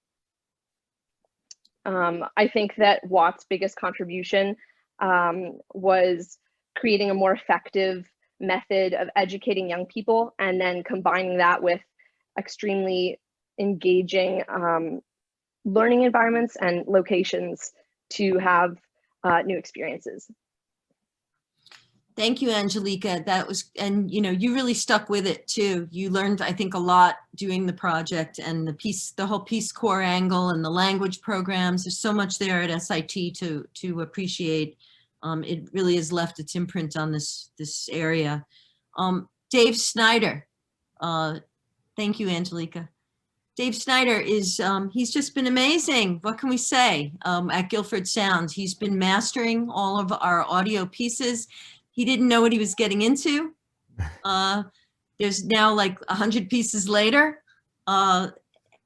I think that Watt's biggest contribution was creating a more effective method of educating young people, and then combining that with extremely engaging learning environments and locations to have new experiences. Thank you, Angelica. That was, and you know, you really stuck with it too. You learned, I think, a lot doing the project, and the whole Peace Corps angle and the language programs. There's so much there at SIT to appreciate. It really has left its imprint on this area. Dave Snyder, thank you, Angelica. Dave Snyder is, he's just been amazing. What can we say? At Guilford Sounds, he's been mastering all of our audio pieces. He didn't know what he was getting into. There's now like 100 pieces later, and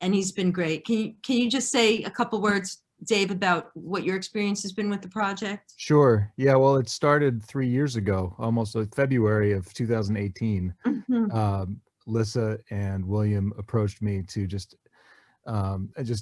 he's been great. Can you just say a couple words, Dave, about what your experience has been with the project? Sure. Yeah, well, it started 3 years ago, almost like February of 2018. Mm-hmm. Lissa and William approached me to just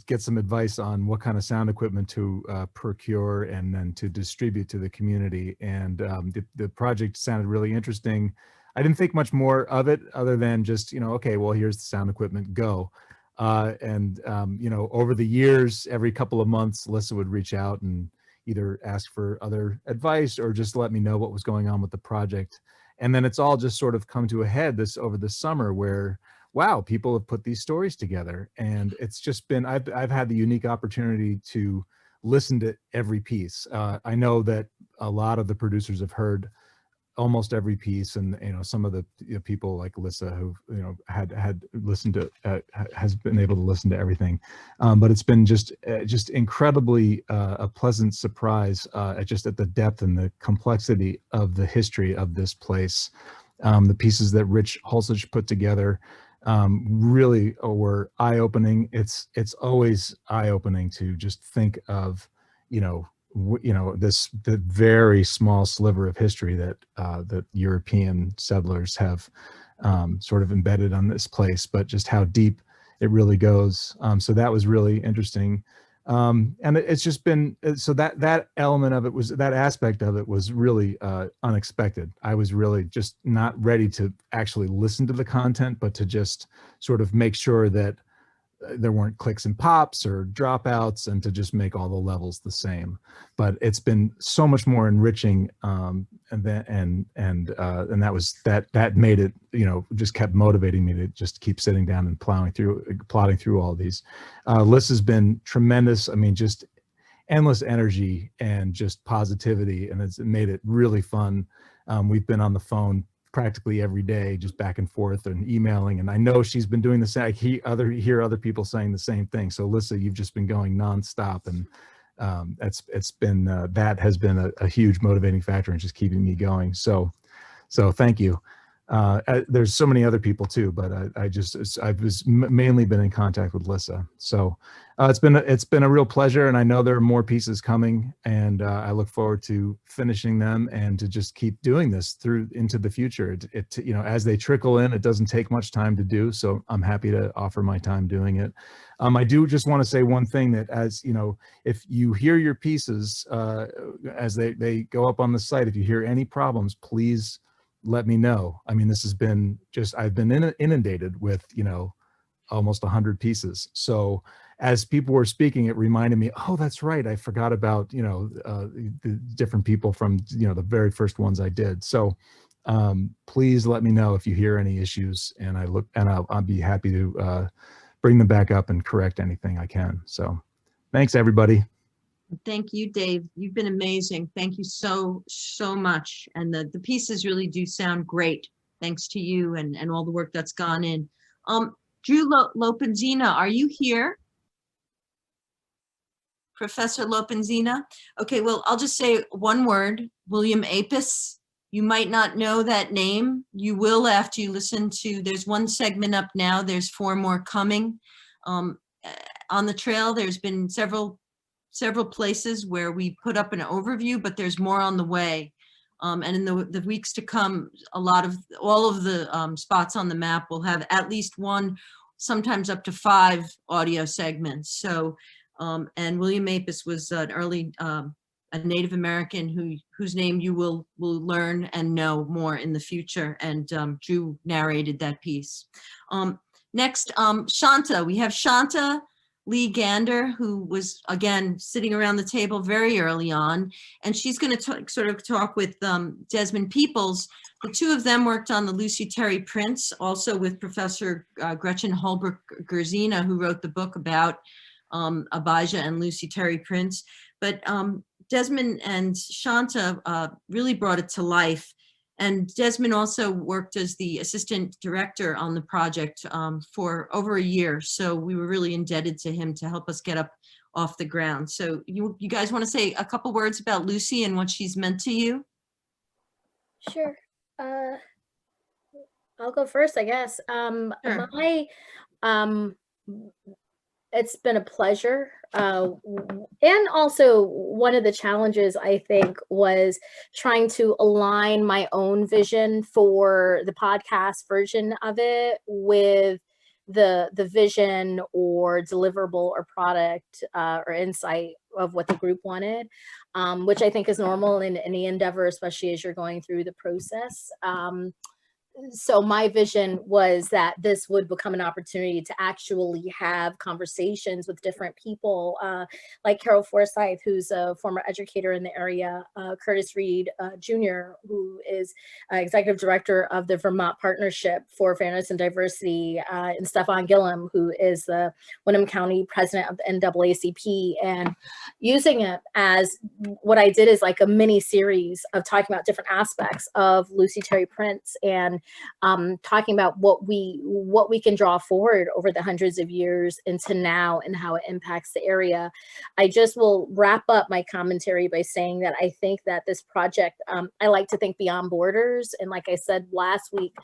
get some advice on what kind of sound equipment to procure and then to distribute to the community. And the project sounded really interesting. I didn't think much more of it other than just, okay, well, here's the sound equipment, go. Over the years, every couple of months, Lissa would reach out and either ask for other advice or just let me know what was going on with the project. And then it's all just sort of come to a head over the summer where, wow, people have put these stories together. And it's just been, I've had the unique opportunity to listen to every piece. I know that a lot of the producers have heard almost every piece, and some of the people like Lissa who had listened to has been able to listen to everything, but it's been just incredibly a pleasant surprise just at the depth and the complexity of the history of this place. The pieces that Rich Holsich put together really were eye-opening. It's always eye-opening to just think of you know, the very small sliver of history that that European settlers have sort of embedded on this place, but just how deep it really goes. So that was really interesting. And it's just been, so that element of it was, that aspect of it was really unexpected. I was really just not ready to actually listen to the content, but to just sort of make sure that there weren't clicks and pops or dropouts, and to just make all the levels the same. But it's been so much more enriching, and that was that made it, you know, just kept motivating me to just keep sitting down and plotting through all these. Liz has been tremendous. I mean, just endless energy and just positivity, and it's made it really fun. We've been on the phone practically every day, just back and forth and emailing. And I know she's been doing the same. I hear other people saying the same thing. So Alyssa, you've just been going nonstop, and it's been that has been a huge motivating factor in just keeping me going. So thank you. There's so many other people too, but I've mainly been in contact with Lissa. So it's been a real pleasure, and I know there are more pieces coming, and I look forward to finishing them and to just keep doing this through into the future. It you know, as they trickle in, it doesn't take much time to do, so I'm happy to offer my time doing it. I do just want to say one thing, that as you know, if you hear your pieces as they go up on the site, if you hear any problems, please let me know. I mean, this has been just, I've been inundated with, you know, almost 100 pieces. So as people were speaking, it reminded me, oh, that's right, I forgot about, you know, the different people from, you know, the very first ones I did. So please let me know if you hear any issues, and I'll be happy to bring them back up and correct anything I can. So thanks, everybody. Thank you, Dave. You've been amazing. Thank you so much. And the pieces really do sound great. Thanks to you and all the work that's gone in. Drew Lopenzina, are you here? Professor Lopenzina? Okay, well, I'll just say one word, William Apis. You might not know that name. You will after you listen to, there's one segment up now, there's 4 more coming. On the trail, there's been several places where we put up an overview, but there's more on the way. And in the weeks to come, all of the spots on the map will have at least 1, sometimes up to 5 audio segments. So, and William Apis was an early, a Native American whose name you will learn and know more in the future. And Drew narrated that piece. Next, Shanta. We have Shanta Lee Gander, who was, again, sitting around the table very early on, and she's going to sort of talk with Desmond Peoples. The 2 of them worked on the Lucy Terry prints, also with Professor Gretchen Holbrook-Gerzina, who wrote the book about Abijah and Lucy Terry prints. But Desmond and Shanta really brought it to life. And Desmond also worked as the assistant director on the project for over a year. So we were really indebted to him to help us get up off the ground. So you guys want to say a couple words about Lucy and what she's meant to you? Sure. I'll go first, I guess. Sure. It's been a pleasure. And also one of the challenges, I think, was trying to align my own vision for the podcast version of it with the vision or deliverable or product or insight of what the group wanted, which I think is normal in any endeavor, especially as you're going through the process. So my vision was that this would become an opportunity to actually have conversations with different people, like Carol Forsyth, who's a former educator in the area, Curtis Reed Jr., who is executive director of the Vermont Partnership for Fairness and Diversity, and Stefan Gillum, who is the Windham County president of the NAACP, and using it as what I did is like a mini series of talking about different aspects of Lucy Terry prints and talking about what we can draw forward over the hundreds of years into now and how it impacts the area. I just will wrap up my commentary by saying that I think that this project, I like to think beyond borders. And like I said last week,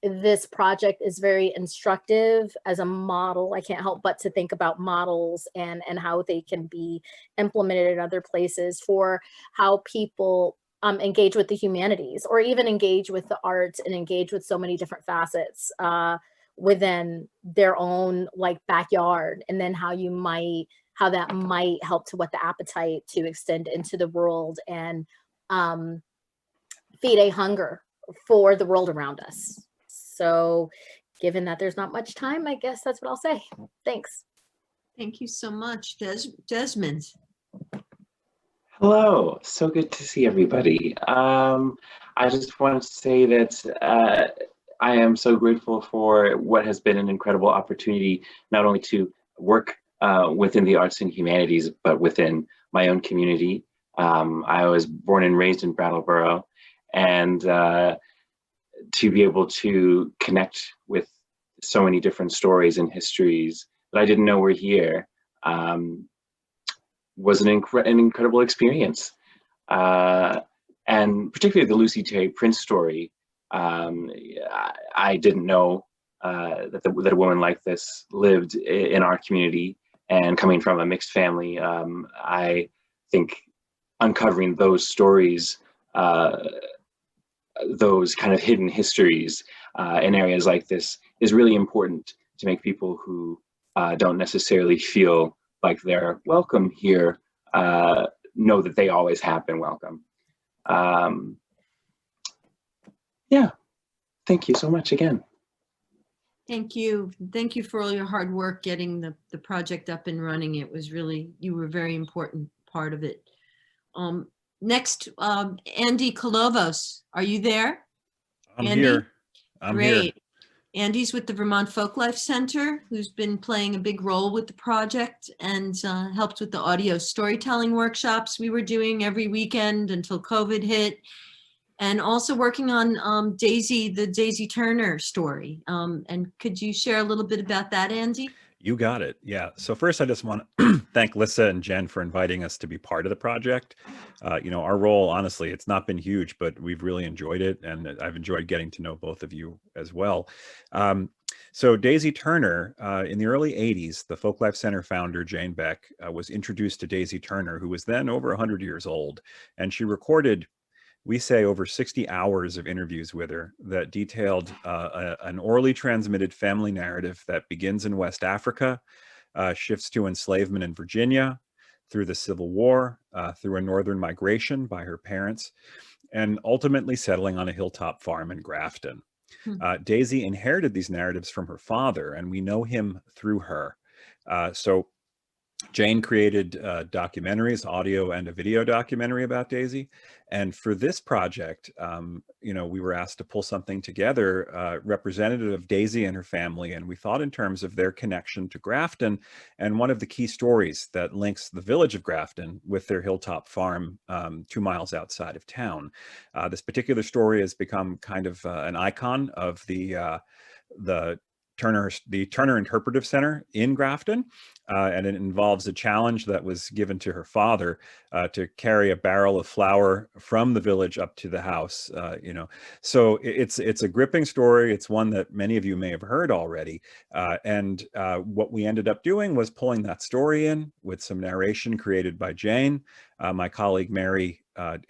this project is very instructive as a model. I can't help but to think about models and how they can be implemented in other places for how people engage with the humanities, or even engage with the arts and engage with so many different facets within their own like backyard, and then how that might help to whet the appetite to extend into the world and feed a hunger for the world around us. So given that there's not much time, I guess that's what I'll say. Thanks. Thank you so much, Desmond. Hello, so good to see everybody. I just wanted to say that I am so grateful for what has been an incredible opportunity, not only to work within the arts and humanities, but within my own community. I was born and raised in Brattleboro, and to be able to connect with so many different stories and histories that I didn't know were here was an incredible experience. And particularly the Lucy Terry Prince story, I didn't know that a woman like this lived in our community, and coming from a mixed family, I think uncovering those stories, those kind of hidden histories in areas like this is really important to make people who don't necessarily feel like they're welcome here know that they always have been welcome. Yeah, thank you so much again. Thank you. Thank you for all your hard work getting the project up and running. It was really, you were a very important part of it. Next, Andy Kolovos, are you there? I'm Andy? here. I'm Great. here. Andy's with the Vermont Folklife Center, who's been playing a big role with the project and helped with the audio storytelling workshops we were doing every weekend until COVID hit. And also working on Daisy, the Daisy Turner story. And could you share a little bit about that, Andy? You got it. Yeah. So first, I just want to thank Lissa and Jen for inviting us to be part of the project. You know, our role, honestly, it's not been huge, but we've really enjoyed it. And I've enjoyed getting to know both of you as well. So Daisy Turner, in the early 80s, the Folklife Center founder, Jane Beck, was introduced to Daisy Turner, who was then over 100 years old. And she recorded, we say, over 60 hours of interviews with her that detailed an orally transmitted family narrative that begins in West Africa, shifts to enslavement in Virginia, through the Civil War, through a northern migration by her parents, and ultimately settling on a hilltop farm in Grafton. Daisy inherited these narratives from her father, and we know him through her. So Jane created documentaries, audio and a video documentary about Daisy. And for this project, you know, we were asked to pull something together representative of Daisy and her family. And we thought in terms of their connection to Grafton, and one of the key stories that links the village of Grafton with their hilltop farm 2 miles outside of town. This particular story has become kind of an icon of the Turner Interpretive Center in Grafton, and it involves a challenge that was given to her father to carry a barrel of flour from the village up to the house. You know, so it's a gripping story. It's one that many of you may have heard already. And what we ended up doing was pulling that story in with some narration created by Jane. My colleague Mary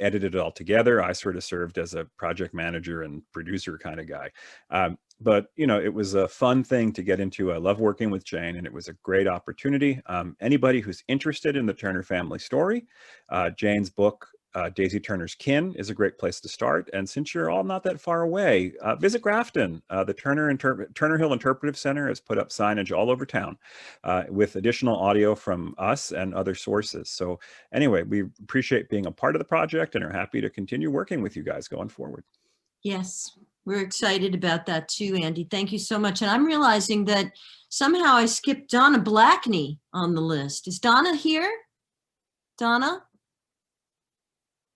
edited it all together. I sort of served as a project manager and producer kind of guy. But, you know, it was a fun thing to get into. I love working with Jane, and it was a great opportunity. Anybody who's interested in the Turner family story, Jane's book, Daisy Turner's Kin, is a great place to start. And since you're all not that far away, visit Grafton. The Turner Hill Interpretive Center has put up signage all over town with additional audio from us and other sources. So anyway, we appreciate being a part of the project and are happy to continue working with you guys going forward. Yes, we're excited about that too, Andy. Thank you so much. And I'm realizing that somehow I skipped Donna Blackney on the list. Is Donna here? Donna?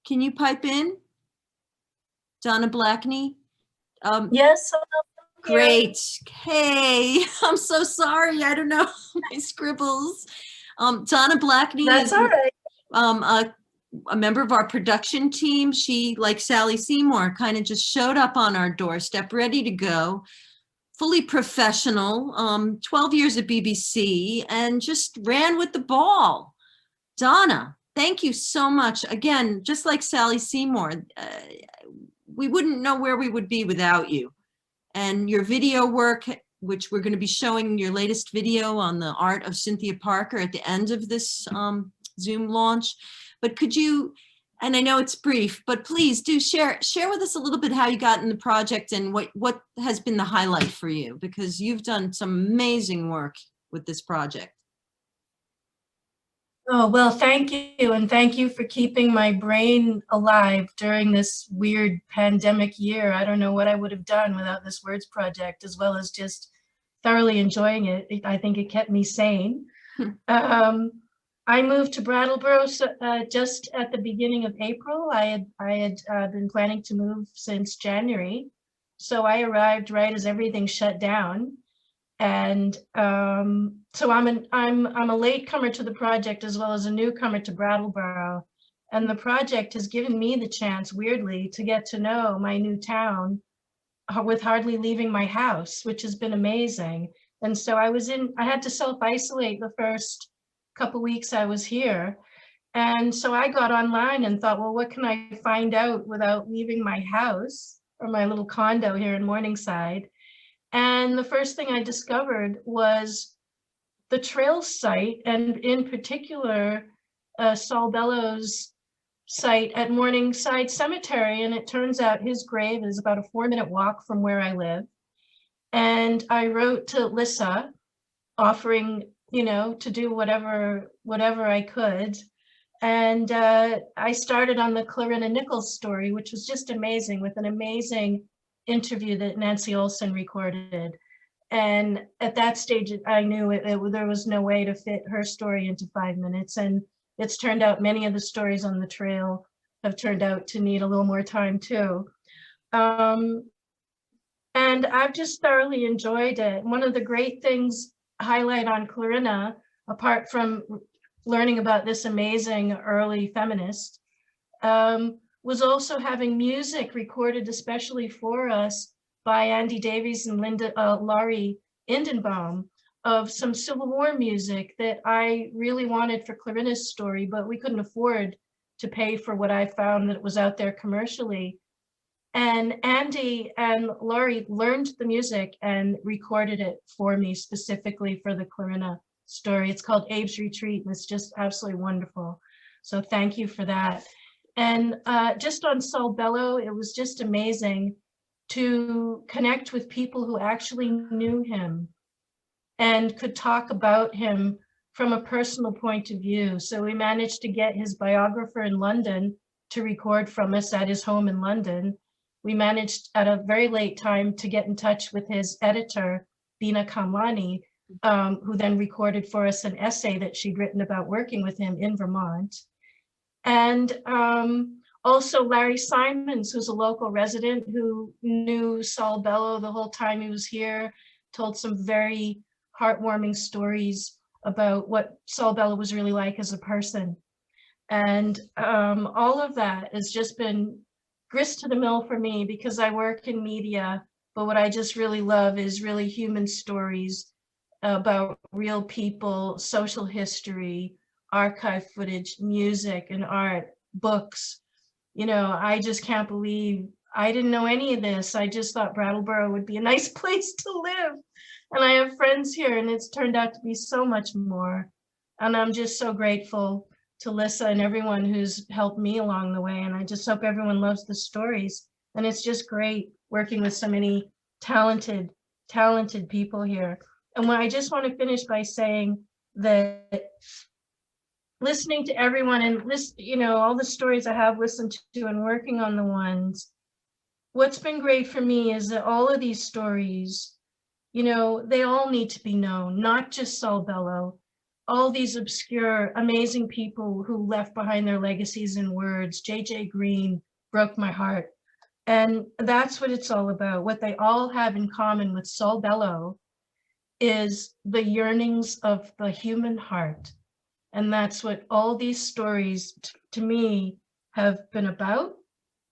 Can you pipe in? Donna Blackney? Yes. Great. Hey, I'm so sorry. I don't know my scribbles. Donna Blackney That's is all right. a a member of our production team. She, like Sally Seymour, kind of just showed up on our doorstep, ready to go, fully professional, 12 years at BBC, and just ran with the ball. Donna, thank you so much. Again, just like Sally Seymour, we wouldn't know where we would be without you. And your video work, which we're going to be showing your latest video on the art of Cynthia Parker at the end of this Zoom launch. But could you, and I know it's brief, but please do share with us a little bit how you got in the project and what has been the highlight for you, because you've done some amazing work with this project. Oh, well, thank you. And thank you for keeping my brain alive during this weird pandemic year. I don't know what I would have done without this words project, as well as just thoroughly enjoying it. I think it kept me sane. I moved to Brattleboro just at the beginning of April. I had been planning to move since January. So I arrived right as everything shut down. And so I'm a latecomer to the project, as well as a newcomer to Brattleboro. And the project has given me the chance, weirdly, to get to know my new town with hardly leaving my house, which has been amazing. And so I had to self-isolate the first couple weeks I was here. And so I got online and thought, well, what can I find out without leaving my house or my little condo here in Morningside? And the first thing I discovered was the trail site, and in particular, Saul Bellow's site at Morningside Cemetery. And it turns out his grave is about a 4-minute walk from where I live. And I wrote to Lissa offering, to do whatever I could. And I started on the Clarina Nichols story, which was just amazing, with an amazing interview that Nancy Olson recorded. And at that stage, I knew there was no way to fit her story into 5 minutes. And it's turned out many of the stories on the trail have turned out to need a little more time too. And I've just thoroughly enjoyed it. One of the great things highlight on Clarina, apart from learning about this amazing early feminist, was also having music recorded especially for us by Andy Davies and Laurie Indenbaum of some Civil War music that I really wanted for Clarina's story, but we couldn't afford to pay for what I found that was out there commercially. And Andy and Laurie learned the music and recorded it for me specifically for the Clarina story. It's called Abe's Retreat, and it's just absolutely wonderful. So thank you for that. And just on Saul Bellow, it was just amazing to connect with people who actually knew him and could talk about him from a personal point of view. So we managed to get his biographer in London to record from us at his home in London. We managed at a very late time to get in touch with his editor, Bina Kamlani, who then recorded for us an essay that she'd written about working with him in Vermont. And also Larry Simons, who's a local resident who knew Saul Bellow the whole time he was here, told some very heartwarming stories about what Saul Bellow was really like as a person. And all of that has just been grist to the mill for me, because I work in media, but what I just really love is really human stories about real people, social history, archive footage, music and art, books. I just can't believe I didn't know any of this. I just thought Brattleboro would be a nice place to live. And I have friends here, and it's turned out to be so much more. And I'm just so grateful to Lissa and everyone who's helped me along the way. And I just hope everyone loves the stories. And it's just great working with so many talented people here. And I just want to finish by saying that listening to everyone and all the stories I have listened to and working on the ones, what's been great for me is that all of these stories, they all need to be known, not just Saul Bellow, all these obscure, amazing people who left behind their legacies in words. J.J. Green broke my heart. And that's what it's all about. What they all have in common with Saul Bellow is the yearnings of the human heart. And that's what all these stories to me have been about.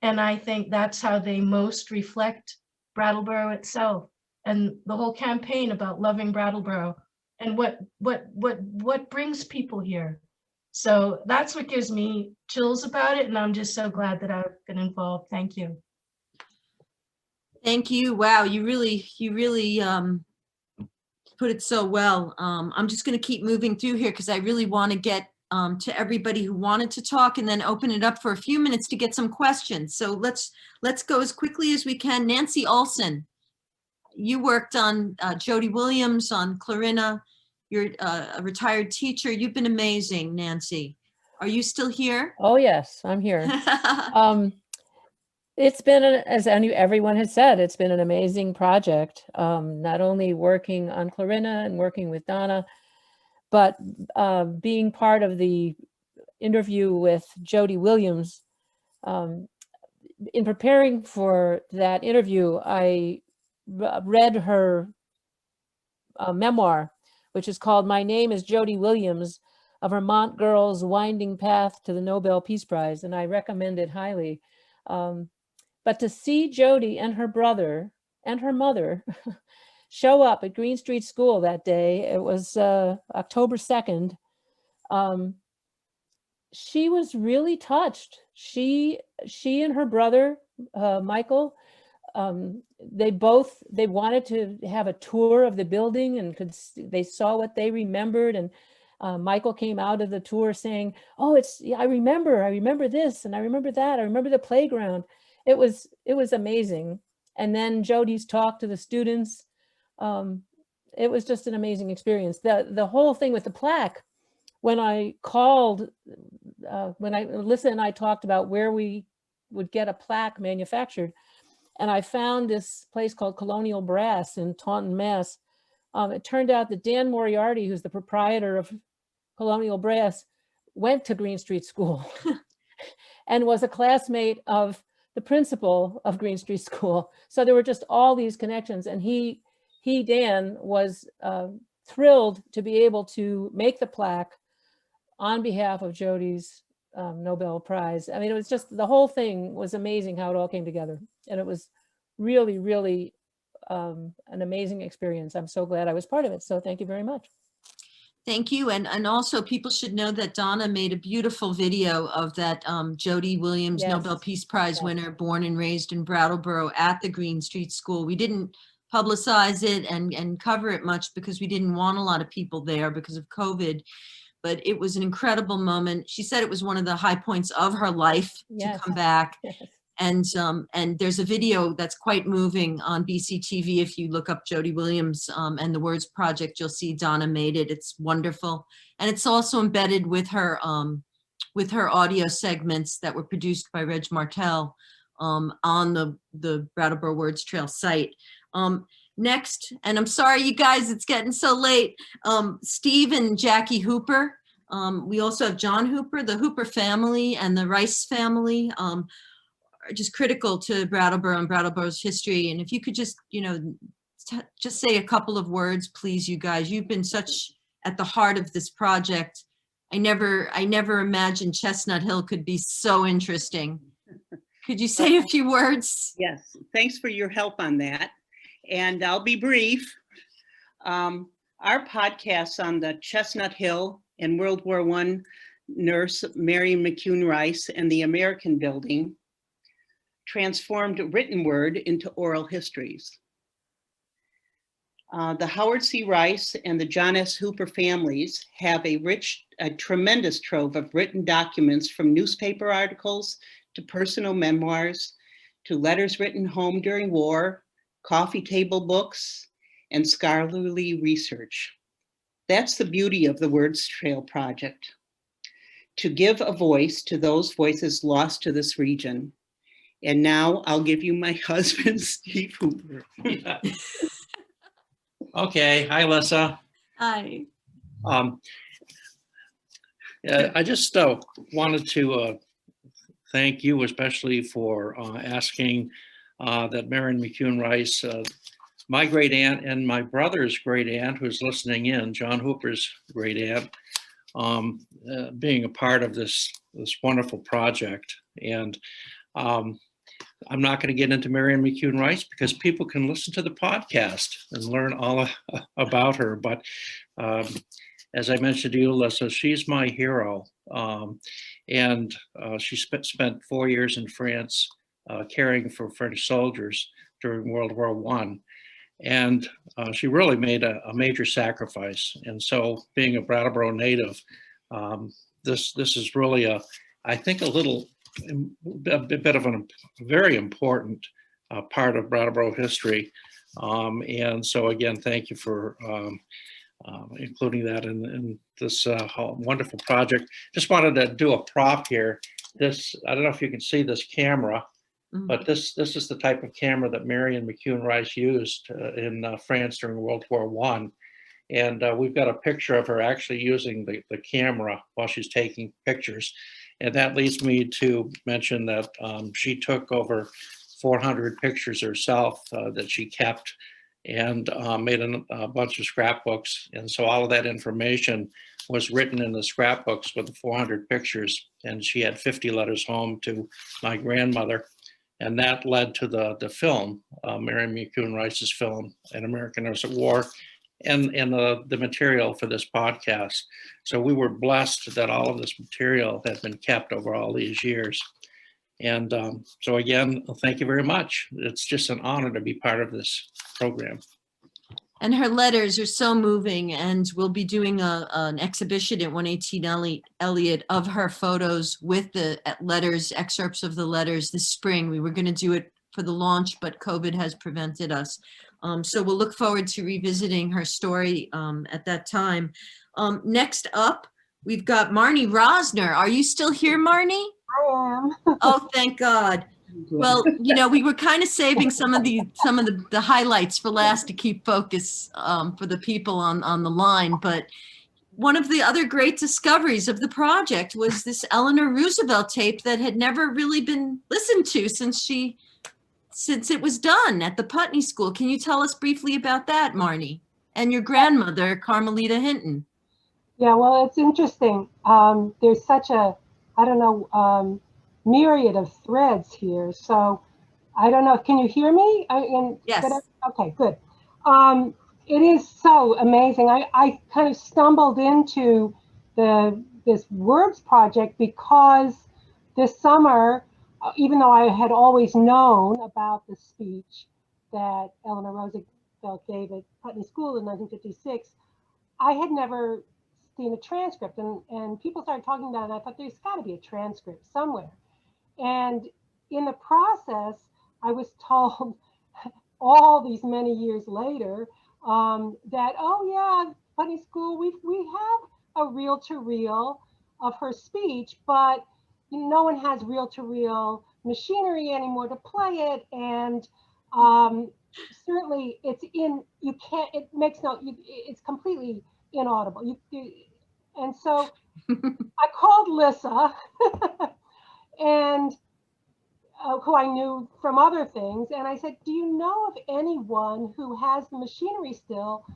And I think that's how they most reflect Brattleboro itself and the whole campaign about loving Brattleboro and what brings people here. So that's what gives me chills about it. And I'm just so glad that I've been involved. Thank you. Thank you. Wow, you really put it so well. I'm just going to keep moving through here because I really want to get to everybody who wanted to talk and then open it up for a few minutes to get some questions. So let's go as quickly as we can. Nancy Olson, you worked on Jody Williams, on Clarina. You're a retired teacher. You've been amazing, Nancy. Are you still here? Oh, yes, I'm here. It's been, as everyone has said, it's been an amazing project, not only working on Clarina and working with Donna, but being part of the interview with Jody Williams. In preparing for that interview, I read her memoir, which is called My Name is Jody Williams, A Vermont Girl's Winding Path to the Nobel Peace Prize, and I recommend it highly. But to see Jody and her brother and her mother show up at Green Street School that day, it was October 2nd, she was really touched. She and her brother, Michael, they wanted to have a tour of the building and they saw what they remembered. And Michael came out of the tour saying, "Oh, I remember this and I remember that. I remember the playground." It was amazing. And then Jody's talk to the students. It was just an amazing experience. The whole thing with the plaque, when I called, when Alyssa and I talked about where we would get a plaque manufactured, and I found this place called Colonial Brass in Taunton, Mass. It turned out that Dan Moriarty, who's the proprietor of Colonial Brass, went to Green Street School and was a classmate of the principal of Green Street School. So there were just all these connections, and Dan was thrilled to be able to make the plaque on behalf of Jody's Nobel Prize. I mean, it was just, the whole thing was amazing how it all came together. And it was really, really an amazing experience. I'm so glad I was part of it. So thank you very much. Thank you. And also people should know that Donna made a beautiful video of that Jody Williams Nobel Peace Prize winner, born and raised in Brattleboro at the Green Street School. We didn't publicize it and cover it much because we didn't want a lot of people there because of COVID, but it was an incredible moment. She said it was one of the high points of her life to come back. And there's a video that's quite moving on BCTV. If you look up Jody Williams and the Words Project, you'll see Donna made it. It's wonderful. And it's also embedded with her audio segments that were produced by Reg Martel on the Brattleboro Words Trail site. Next, and I'm sorry, you guys, it's getting so late. Steve and Jackie Hooper. We also have John Hooper, the Hooper family and the Rice family. Are just critical to Brattleboro and Brattleboro's history. And if you could just, just say a couple of words, please, you guys. You've been such at the heart of this project. I never imagined Chestnut Hill could be so interesting. Could you say a few words? Yes, thanks for your help on that. And I'll be brief. Our podcast on the Chestnut Hill and World War I nurse Mary McCune Rice and the American Building transformed written word into oral histories. The Howard C. Rice and the John S. Hooper families have a tremendous trove of written documents, from newspaper articles to personal memoirs, to letters written home during war, coffee table books, and scholarly research. That's the beauty of the Words Trail project, to give a voice to those voices lost to this region. And now I'll give you my husband, Steve Hooper. Okay, hi, Lissa. Hi. I just wanted to thank you, especially for asking that Marion McCune Rice, my great aunt and my brother's great aunt, who's listening in, John Hooper's great aunt, being a part of this wonderful project. And I'm not going to get into Marion McCune Rice because people can listen to the podcast and learn all about her. But as I mentioned to you, Alyssa, she's my hero. And she spent 4 years in France caring for French soldiers during World War I. And she really made a major sacrifice. And so being a Brattleboro native, this is really I think a bit of a very important part of Brattleboro history. And so again, thank you for including that in this wonderful project. Just wanted to do a prop here. I don't know if you can see this camera, but this is the type of camera that Marion McCune Rice used in France during World War I. And we've got a picture of her actually using the camera while she's taking pictures. And that leads me to mention that she took over 400 pictures herself that she kept and made a bunch of scrapbooks. And so all of that information was written in the scrapbooks with the 400 pictures. And she had 50 letters home to my grandmother. And that led to the film, Marion McCune Rice's film, An American Nurse at War, and the material for this podcast. So we were blessed that all of this material had been kept over all these years. And so again, thank you very much. It's just an honor to be part of this program. And her letters are so moving, and we'll be doing an exhibition at 118 Elliott of her photos with the letters, excerpts of the letters this spring. We were going to do it for the launch, but COVID has prevented us. So we'll look forward to revisiting her story at that time. Next up, we've got Marnie Rosner. Are you still here, Marnie? I am. Oh, thank God. Well, you know, we were kind of saving some of the highlights for last to keep focus for the people on the line. But one of the other great discoveries of the project was this Eleanor Roosevelt tape that had never really been listened to since it was done at the Putney School. Can you tell us briefly about that, Marnie, and your grandmother, Carmelita Hinton? Yeah, well, it's interesting. There's such a, I don't know, myriad of threads here. So I don't know. Can you hear me? Yes. Okay, good. It is so amazing. I kind of stumbled into this words project because this summer, even though I had always known about the speech that Eleanor Roosevelt gave at Putney School in 1956, I had never seen a transcript, and people started talking about it, and I thought there's got to be a transcript somewhere. And in the process, I was told all these many years later that, oh yeah, Putney School, we have a reel-to-reel of her speech, but no one has reel-to-reel machinery anymore to play it, and certainly it's it's completely inaudible. And so I called Lissa, and who I knew from other things, and I said, do you know of anyone who has the machinery still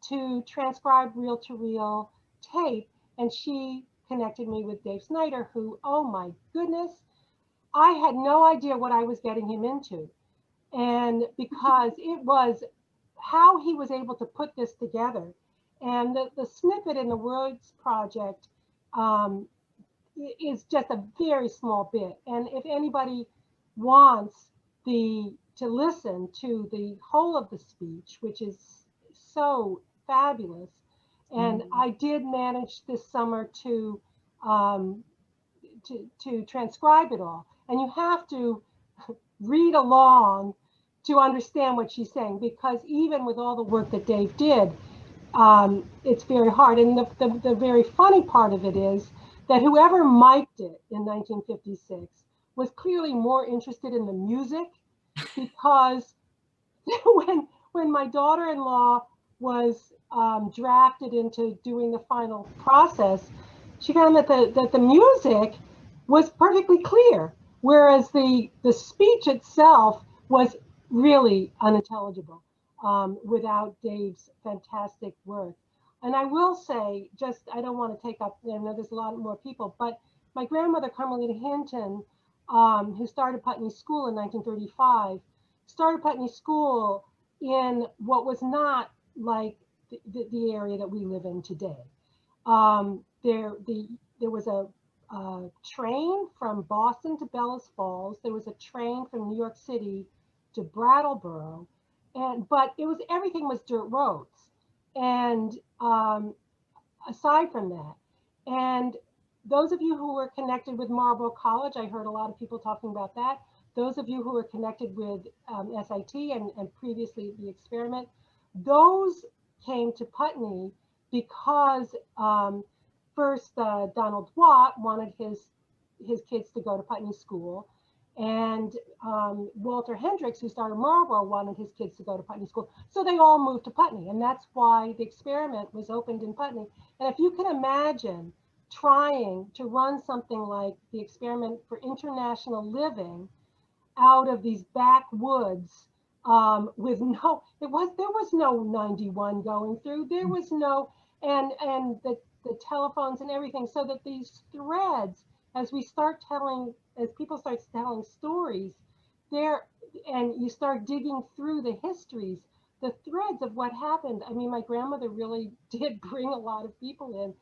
to transcribe reel-to-reel tape? And she connected me with Dave Snyder, who, oh my goodness, I had no idea what I was getting him into. And because it was how he was able to put this together. And the snippet in the Words Project is just a very small bit. And if anybody wants to listen to the whole of the speech, which is so fabulous, and I did manage this summer to transcribe it all. And you have to read along to understand what she's saying, because even with all the work that Dave did, it's very hard. And the very funny part of it is that whoever mic'd it in 1956 was clearly more interested in the music, because when my daughter-in-law was drafted into doing the final process, she found that the music was perfectly clear, whereas the speech itself was really unintelligible without Dave's fantastic work. And I will say, just, I don't want to take up, I know there's a lot more people, but my grandmother, Carmelita Hinton, who started Putney School in 1935, started Putney School in what was not like the area that we live in today. There was a train from Boston to Bellows Falls. There was a train from New York City to Brattleboro, but everything was dirt roads. And aside from that, and those of you who were connected with Marlborough College, I heard a lot of people talking about that. Those of you who were connected with SIT and previously the experiment, those came to Putney because first Donald Watt wanted his kids to go to Putney School, and Walter Hendricks, who started Marlborough, wanted his kids to go to Putney School. So they all moved to Putney, and that's why the experiment was opened in Putney. And if you can imagine trying to run something like the experiment for international living out of these backwoods with there was no 91 going through, there was no, and the telephones and everything, so that these threads, as people start telling stories there, and you start digging through the histories, the threads of what happened. I mean, my grandmother really did bring a lot of people in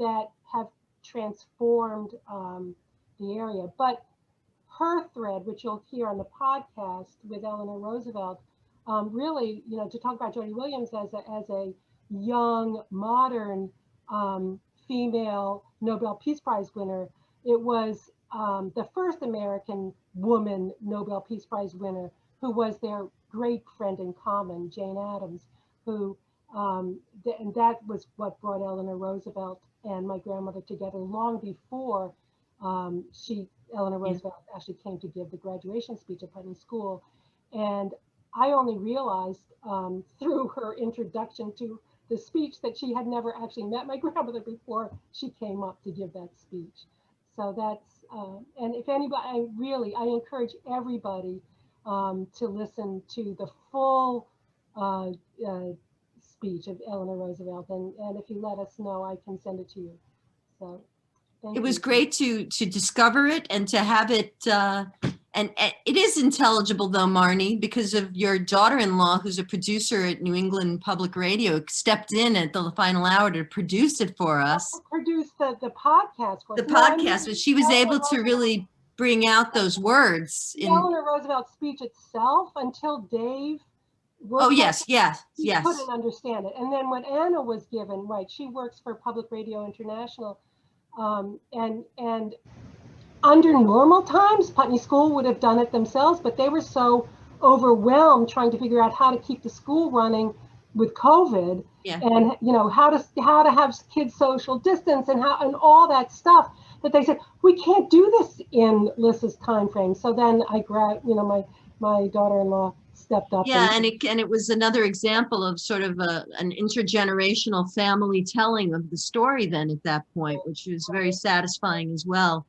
that have transformed the area. But her thread, which you'll hear on the podcast with Eleanor Roosevelt, really, to talk about Jody Williams as a young, modern female Nobel Peace Prize winner. It was the first American woman Nobel Peace Prize winner who was their great friend in common, Jane Addams, who, and that was what brought Eleanor Roosevelt and my grandmother together long before Eleanor Roosevelt actually came to give the graduation speech at Putney School. And I only realized through her introduction to the speech that she had never actually met my grandmother before she came up to give that speech. So that's, and if anybody, I encourage everybody to listen to the full speech of Eleanor Roosevelt. And if you let us know, I can send it to you. So it was great to discover it and to have it, and it is intelligible though, Marnie, because of your daughter-in-law, who's a producer at New England Public Radio, stepped in at the final hour to produce it for us. Produce the podcast for us. The podcast, but she was able to really bring out those words. The Eleanor Roosevelt speech itself, until Dave. Oh, yes. He couldn't understand it. And then when Anna was given, right, she works for Public Radio International, and under normal times, Putney School would have done it themselves, but they were so overwhelmed trying to figure out how to keep the school running with COVID, and how to have kids social distance and all that stuff, that they said we can't do this in Lissa's time frame. So then I grabbed, my daughter-in-law stepped up. Yeah, and it was another example of sort of an intergenerational family telling of the story then at that point, which was very satisfying as well.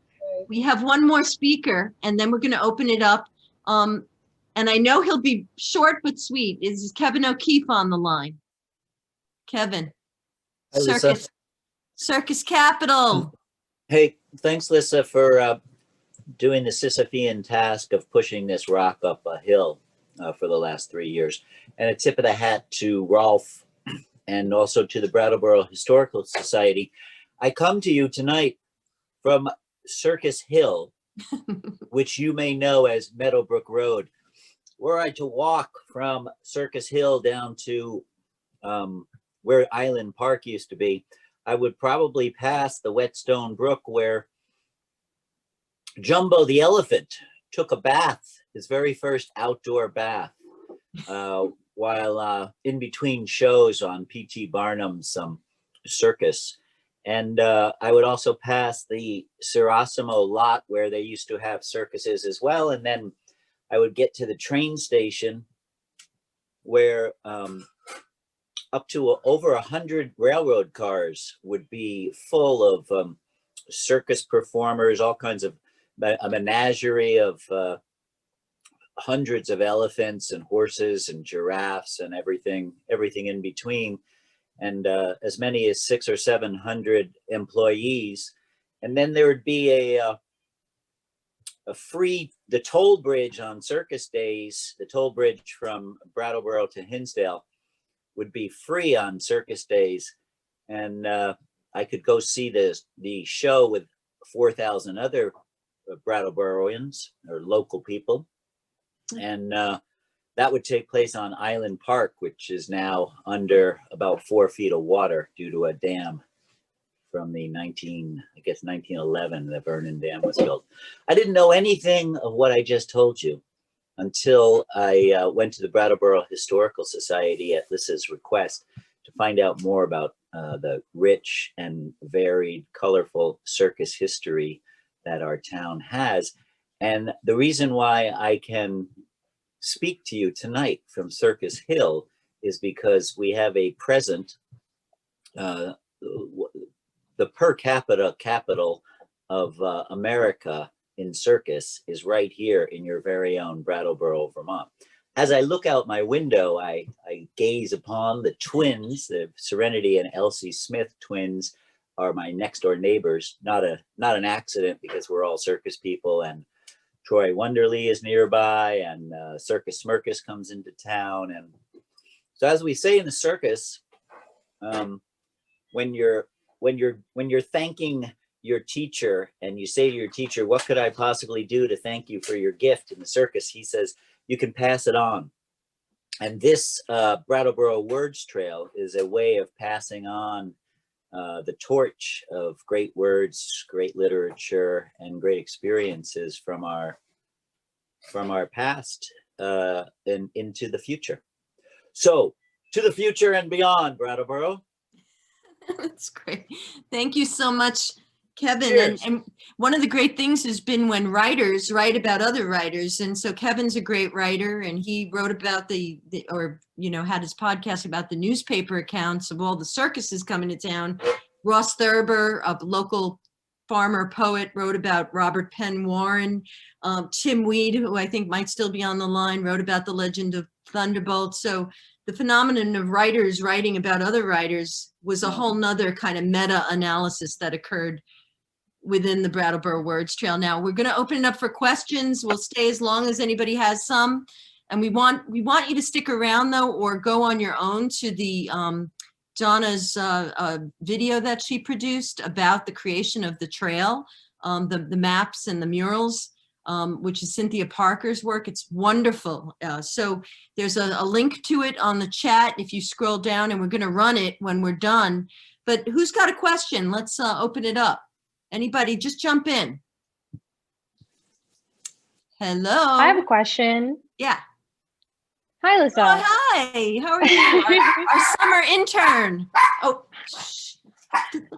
We have one more speaker, and then we're going to open it up. And I know he'll be short but sweet. Is Kevin O'Keefe on the line? Kevin. Hi, Circus Capital. Hey, thanks, Lissa, for doing the Sisyphean task of pushing this rock up a hill for the last 3 years. And a tip of the hat to Rolf and also to the Brattleboro Historical Society. I come to you tonight from Circus Hill, which you may know as Meadowbrook Road. Were I to walk from Circus Hill down to where Island Park used to be, I would probably pass the Whetstone Brook where Jumbo the elephant took a bath, his very first outdoor bath, while in between shows on P.T. Barnum's circus. And I would also pass the Cirasimo lot where they used to have circuses as well. And then I would get to the train station where up to over 100 railroad cars would be full of circus performers, all kinds of a menagerie of hundreds of elephants and horses and giraffes and everything in between. and as many as 600 or 700 employees. And then there would be a free, the toll bridge on circus days, the toll bridge from Brattleboro to Hinsdale would be free on circus days. And I could go see the show with 4,000 other Brattleboroians or local people. And that would take place on Island Park, which is now under about 4 feet of water due to a dam from the 1911, the Vernon Dam was built. I didn't know anything of what I just told you until I went to the Brattleboro Historical Society at Lissa's request to find out more about the rich and varied, colorful circus history that our town has. And the reason why I can speak to you tonight from Circus Hill is because we have a present, the per capita capital of America in circus is right here in your very own Brattleboro, Vermont. As I look out my window, I gaze upon the twins, the Serenity and Elsie Smith twins are my next door neighbors. Not an accident, because we're all circus people, and Troy Wonderly is nearby, and Circus Smirkus comes into town. And so, as we say in the circus, when you're thanking your teacher and you say to your teacher, "What could I possibly do to thank you for your gift?" in the circus, he says, "You can pass it on." And this Brattleboro Words Trail is a way of passing on the torch of great words, great literature, and great experiences from our past and into the future. So, to the future and beyond, Brattleboro. That's great. Thank you so much, Kevin. And one of the great things has been when writers write about other writers. And so Kevin's a great writer, and he wrote about had his podcast about the newspaper accounts of all the circuses coming to town. Ross Thurber, a local farmer poet, wrote about Robert Penn Warren. Tim Weed, who I think might still be on the line, wrote about the legend of Thunderbolt. So the phenomenon of writers writing about other writers was a whole nother kind of meta-analysis that occurred within the Brattleboro Words Trail. Now we're going to open it up for questions. We'll stay as long as anybody has some. And we want you to stick around, though, or go on your own to the Donna's video that she produced about the creation of the trail, the maps and the murals, which is Cynthia Parker's work. It's wonderful. So there's a link to it on the chat if you scroll down, and we're going to run it when we're done. But who's got a question? Let's open it up. Anybody, just jump in. Hello. I have a question. Yeah. Hi, Lisa. Oh, hi. How are you? Our summer intern. Oh,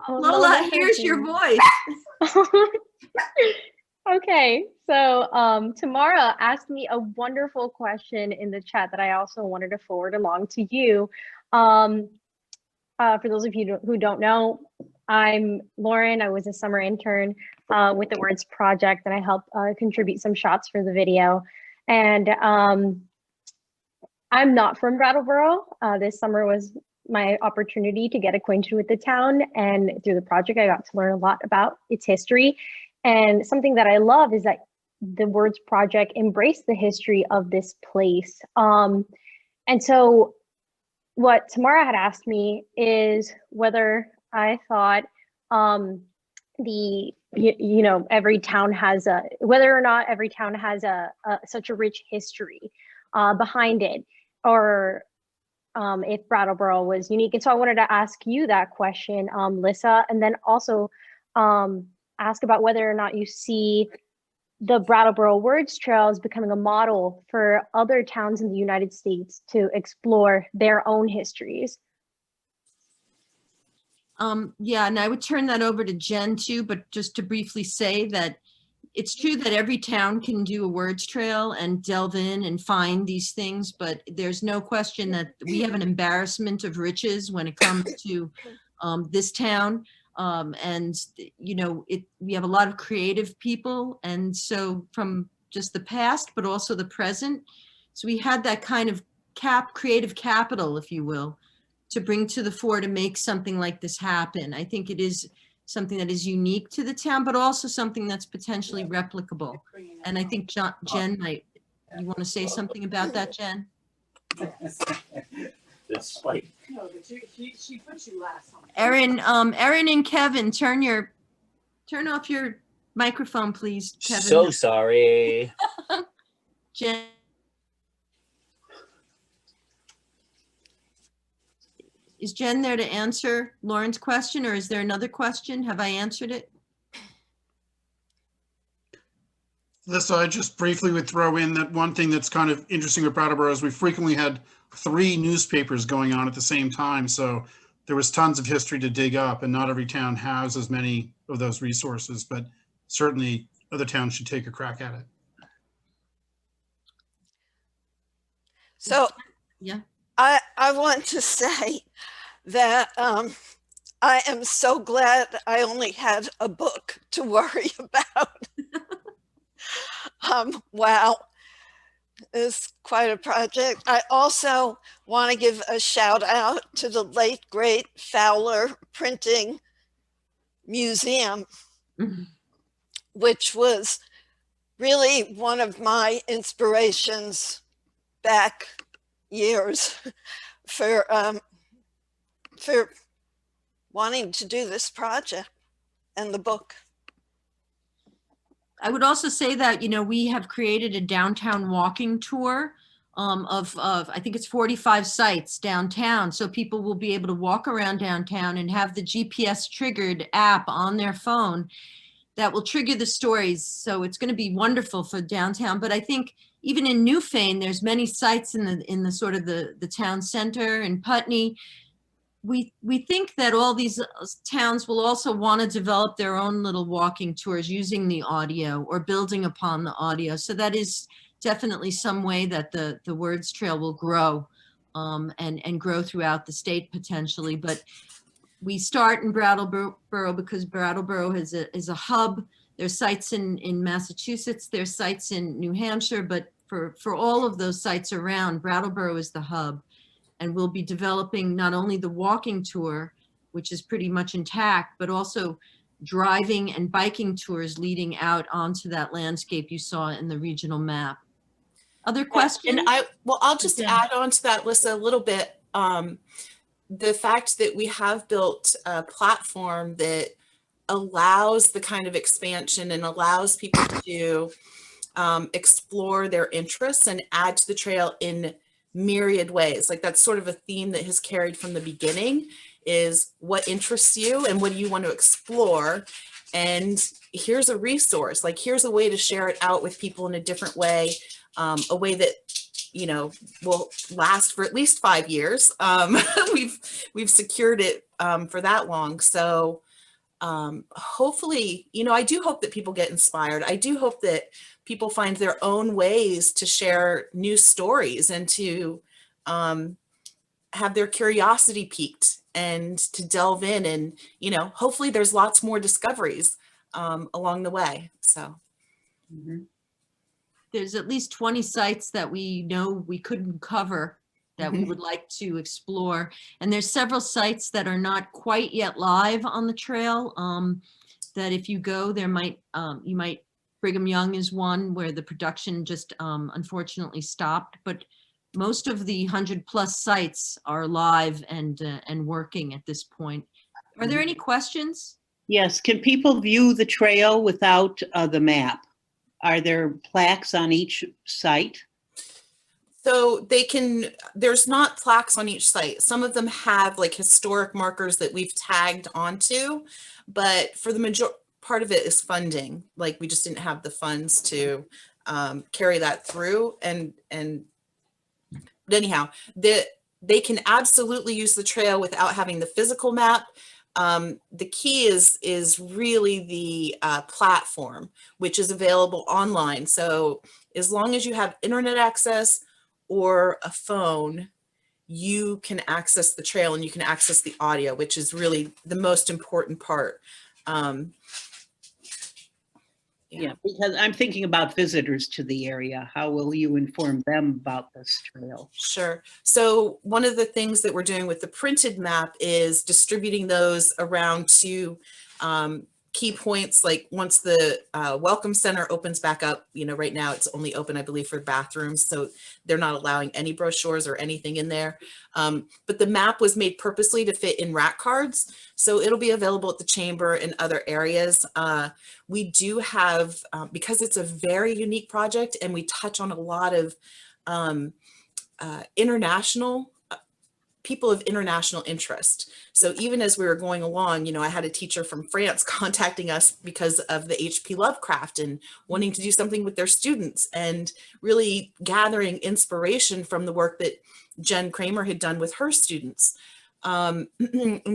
Lola, here's your voice. Okay, so Tamara asked me a wonderful question in the chat that I also wanted to forward along to you. For those of you who don't know, I'm Lauren. I was a summer intern with the Words Project, and I helped contribute some shots for the video. And I'm not from Brattleboro. This summer was my opportunity to get acquainted with the town, and through the project, I got to learn a lot about its history. And something that I love is that the Words Project embraced the history of this place. And so what Tamara had asked me is whether I thought every town has whether or not every town has such a rich history behind it, or if Brattleboro was unique. And so I wanted to ask you that question, Lissa, and then also ask about whether or not you see the Brattleboro Words Trail as becoming a model for other towns in the United States to explore their own histories. Yeah, and I would turn that over to Jen too, but just to briefly say that it's true that every town can do a words trail and delve in and find these things, but there's no question that we have an embarrassment of riches when it comes to this town. And we have a lot of creative people, and so from just the past, but also the present. So we had that kind of creative capital, if you will, to bring to the fore to make something like this happen. I think it is something that is unique to the town, but also something that's potentially replicable. And I think Jen might, you want to say something about that, Jen? That's like, No, but she put you last on. Erin, Erin and Kevin, turn off your microphone, please, Kevin. so sorry. Jen. Is Jen there to answer Lauren's question, or is there another question? Have I answered it? Lisa, I just briefly would throw in that one thing that's kind of interesting with Brattleboro is we frequently had 3 newspapers going on at the same time. So there was tons of history to dig up, and not every town has as many of those resources, but certainly other towns should take a crack at it. So yeah, I want to say that I am so glad I only had a book to worry about. Wow, it's quite a project. I also want to give a shout out to the late, great Fowler Printing Museum, which was really one of my inspirations back years for wanting to do this project and the book. I would also say that, you know, we have created a downtown walking tour of I think it's 45 sites downtown. So people will be able to walk around downtown and have the GPS triggered app on their phone that will trigger the stories. So it's going to be wonderful for downtown. But I think even in Newfane, there's many sites in the sort of the town center in Putney. We think that all these towns will also want to develop their own little walking tours using the audio or building upon the audio. So that is definitely some way that the Words Trail will grow and grow throughout the state potentially. But we start in Brattleboro because Brattleboro is a hub. There's sites in Massachusetts, there's sites in New Hampshire, but for all of those sites around, Brattleboro is the hub. And we'll be developing not only the walking tour, which is pretty much intact, but also driving and biking tours leading out onto that landscape you saw in the regional map. Other questions? And I'll just add on to that, Lisa, a little bit. The fact that we have built a platform that allows the kind of expansion and allows people to explore their interests and add to the trail in myriad ways. Like that's sort of a theme that has carried from the beginning, is what interests you and what do you want to explore. And here's a resource, like here's a way to share it out with people in a different way, a way that, you know, will last for at least 5 years. We've secured it for that long. So hopefully, you know, I do hope that people get inspired. I do hope that people find their own ways to share new stories and to have their curiosity piqued and to delve in, and, you know, hopefully there's lots more discoveries along the way. So there's at least 20 sites that we know we couldn't cover that we would like to explore. And there's several sites that are not quite yet live on the trail that if you go, there might, you might, Brigham Young is one where the production just unfortunately stopped, but most of the 100+ sites are live and working at this point. Are there any questions? Yes, can people view the trail without the map? Are there plaques on each site? So they can, there's not plaques on each site. Some of them have like historic markers that we've tagged onto, but for the major part of it is funding. Like we just didn't have the funds to carry that through. But anyhow, they can absolutely use the trail without having the physical map. The key is really the platform, which is available online. So as long as you have internet access or a phone, you can access the trail and you can access the audio, which is really the most important part. Yeah, because I'm thinking about visitors to the area. How will you inform them about this trail? Sure. So one of the things that we're doing with the printed map is distributing those around to key points. Like once the Welcome Center opens back up, right now it's only open, I believe, for bathrooms. So they're not allowing any brochures or anything in there. But the map was made purposely to fit in rack cards. So it'll be available at the chamber and other areas. We do have, because it's a very unique project and we touch on a lot of international people of international interest. So even as we were going along, I had a teacher from France contacting us because of the H.P. Lovecraft and wanting to do something with their students and really gathering inspiration from the work that Jen Kramer had done with her students. And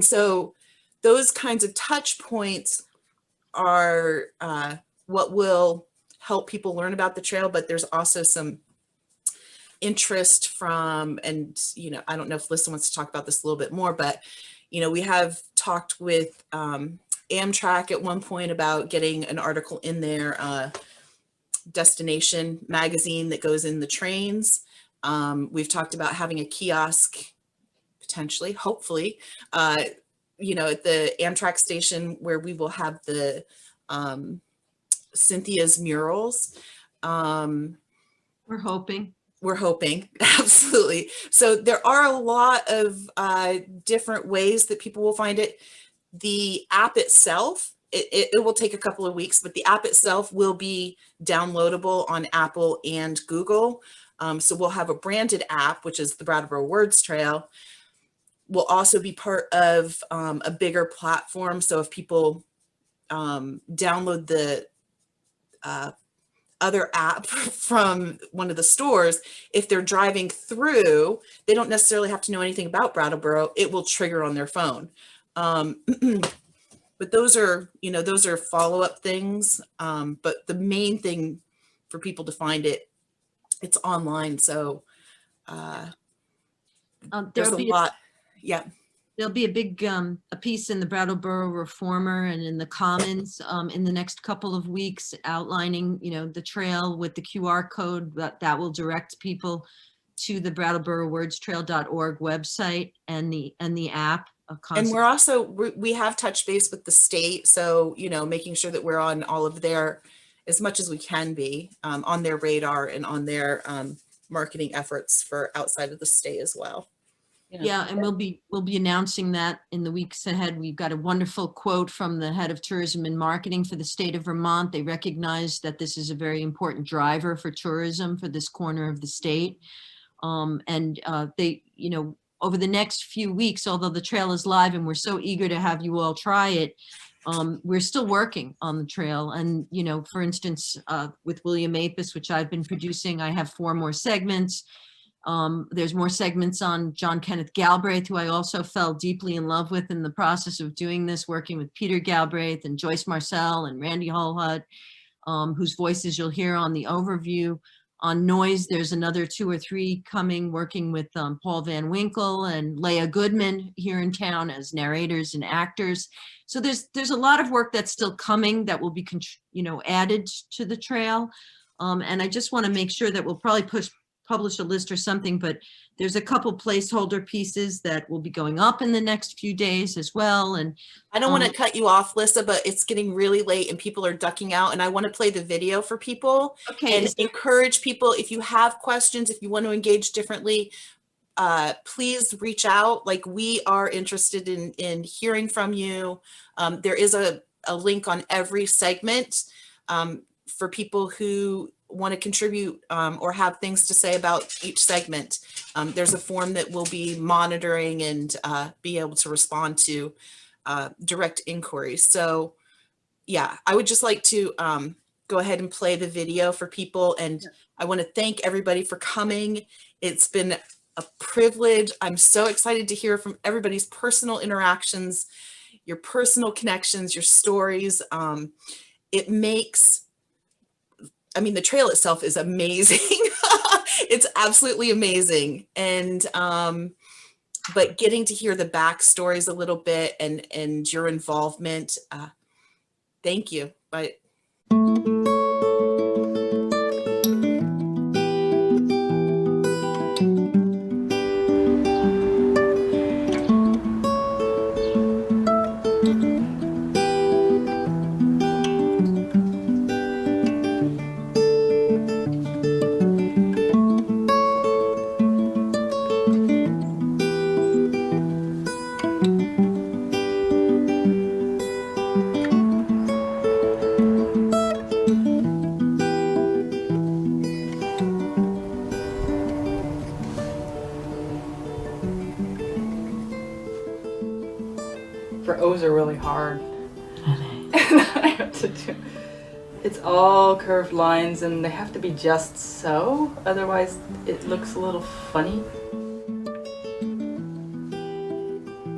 so those kinds of touch points are what will help people learn about the trail, but there's also some interest from, and I don't know if Lisa wants to talk about this a little bit more, but we have talked with Amtrak at one point about getting an article in their destination magazine that goes in the trains. We've talked about having a kiosk, potentially, hopefully, at the Amtrak station where we will have the Cynthia's murals. We're hoping. We're hoping, absolutely. So there are a lot of different ways that people will find it. The app itself, it will take a couple of weeks, but the app itself will be downloadable on Apple and Google. So we'll have a branded app, which is the Brattleboro Words Trail. Will also be part of a bigger platform. So if people download the other app from one of the stores, if they're driving through, they don't necessarily have to know anything about Brattleboro. It will trigger on their phone. But those are follow-up things. But the main thing for people to find it's online. So there's a lot. Yeah. There'll be a big a piece in the Brattleboro Reformer and in the Commons in the next couple of weeks outlining, the trail with the QR code that will direct people to the BrattleboroWordsTrail.org website and the app. And we're also, we have touched base with the state. So, making sure that we're on all of their, as much as we can be, on their radar and on their marketing efforts for outside of the state as well. Yeah, and we'll be announcing that in the weeks ahead. We've got a wonderful quote from the head of tourism and marketing for the state of Vermont. They recognize that this is a very important driver for tourism for this corner of the state. And they, over the next few weeks, although the trail is live and we're so eager to have you all try it, we're still working on the trail. And, for instance, with William Apis, which I've been producing, I have 4 more segments. There's more segments on John Kenneth Galbraith, who I also fell deeply in love with in the process of doing this, working with Peter Galbraith and Joyce Marcel and Randy Holhut, whose voices you'll hear on the overview. On noise, there's another 2 or 3 coming, working with Paul Van Winkle and Leah Goodman here in town as narrators and actors. So there's a lot of work that's still coming that will be added to the trail. And I just want to make sure that we'll probably publish a list or something, but there's a couple placeholder pieces that will be going up in the next few days as well. And I don't want to cut you off, Lisa, but it's getting really late and people are ducking out, and I want to play the video for people. Okay. And encourage people, if you have questions, if you want to engage differently, please reach out. Like, we are interested in hearing from you. There is a link on every segment for people who want to contribute or have things to say about each segment. There's a form that we'll be monitoring and be able to respond to direct inquiries. So yeah, I would just like to go ahead and play the video for people. And I want to thank everybody for coming. It's been a privilege. I'm so excited to hear from everybody's personal interactions, your personal connections, your stories. It makes, the trail itself is amazing. It's absolutely amazing. And, but getting to hear the backstories a little bit and your involvement, thank you. Bye. really hard. I have to do. It's all curved lines and they have to be just so, otherwise it looks a little funny.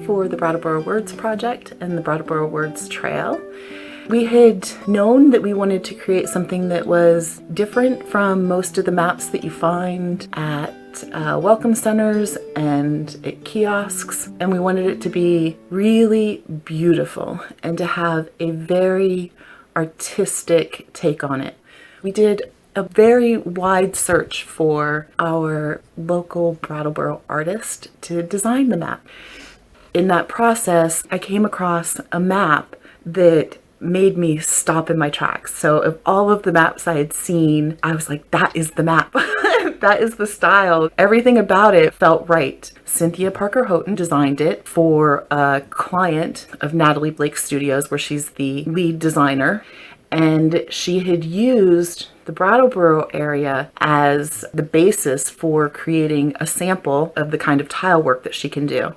For the Brattleboro Words Project and the Brattleboro Words Trail, we had known that we wanted to create something that was different from most of the maps that you find at welcome centers and at kiosks, and we wanted it to be really beautiful and to have a very artistic take on it. We did a very wide search for our local Brattleboro artist to design the map. In that process, I came across a map that made me stop in my tracks. So of all of the maps I had seen, I was like, that is the map. That is the style. Everything about it felt right. Cynthia Parker Houghton designed it for a client of Natalie Blake Studios, where she's the lead designer. And she had used the Brattleboro area as the basis for creating a sample of the kind of tile work that she can do.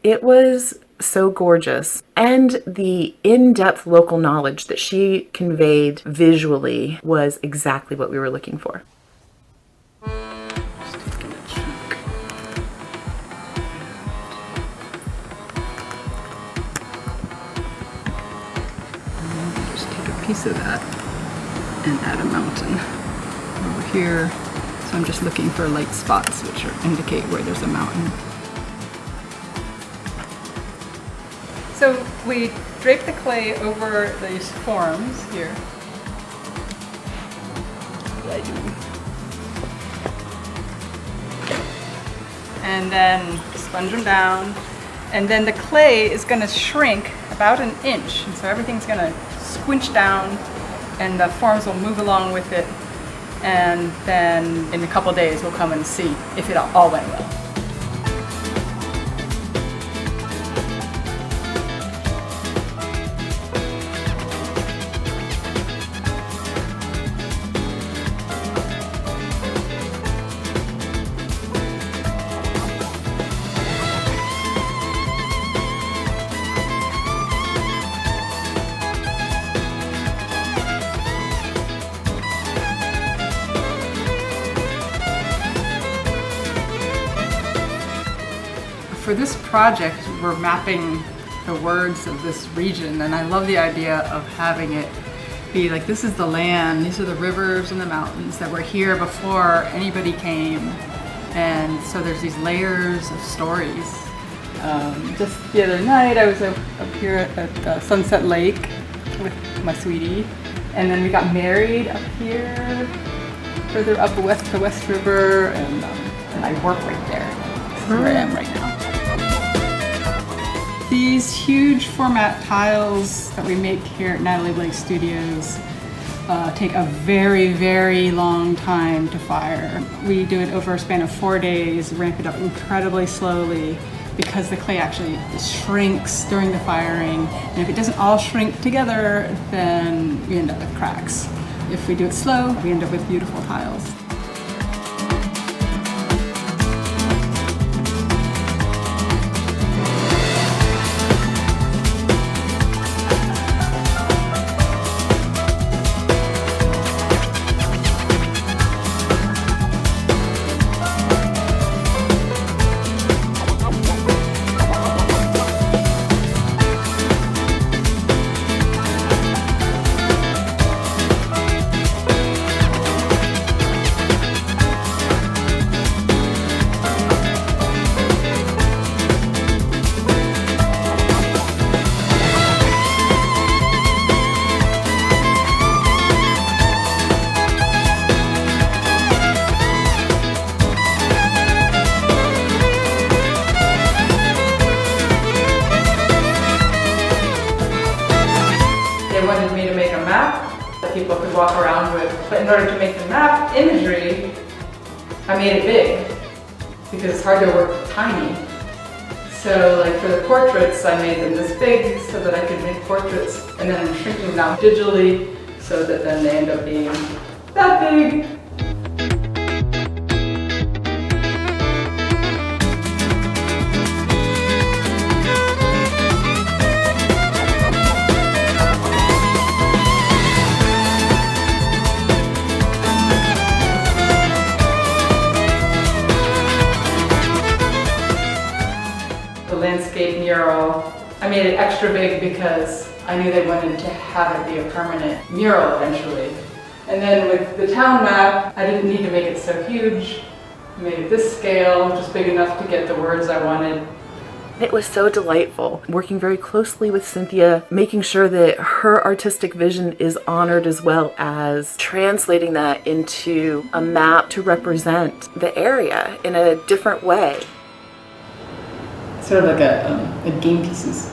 It was so gorgeous, and the in-depth local knowledge that she conveyed visually was exactly what we were looking for. Just take a piece of that and add a mountain over here. So I'm just looking for light spots which indicate where there's a mountain. So we drape the clay over these forms here. And then sponge them down. And then the clay is going to shrink about an inch. And so everything's going to squinch down and the forms will move along with it. And then in a couple days we'll come and see if it all went well. For this project, we're mapping the words of this region, and I love the idea of having it be like, this is the land, these are the rivers and the mountains that were here before anybody came. And so there's these layers of stories. Just the other night, I was up here at Sunset Lake with my sweetie, and then we got married up here, further up the West River, and I work right there. This is where I am right now. These huge format tiles that we make here at Natalie Blake Studios take a very, very long time to fire. We do it over a span of 4 days, ramp it up incredibly slowly because the clay actually shrinks during the firing. And if it doesn't all shrink together, then we end up with cracks. If we do it slow, we end up with beautiful tiles. They wanted me to make a map that people could walk around with, but in order to make the map imagery, I made it big because it's hard to work tiny. So like for the portraits, I made them this big so that I could make portraits, and then I'm shrinking them down digitally so that then they end up being that big. I made it extra big because I knew they wanted to have it be a permanent mural eventually. And then with the town map, I didn't need to make it so huge. I made it this scale, just big enough to get the words I wanted. It was so delightful working very closely with Cynthia, making sure that her artistic vision is honored as well as translating that into a map to represent the area in a different way. Sort of like a game pieces.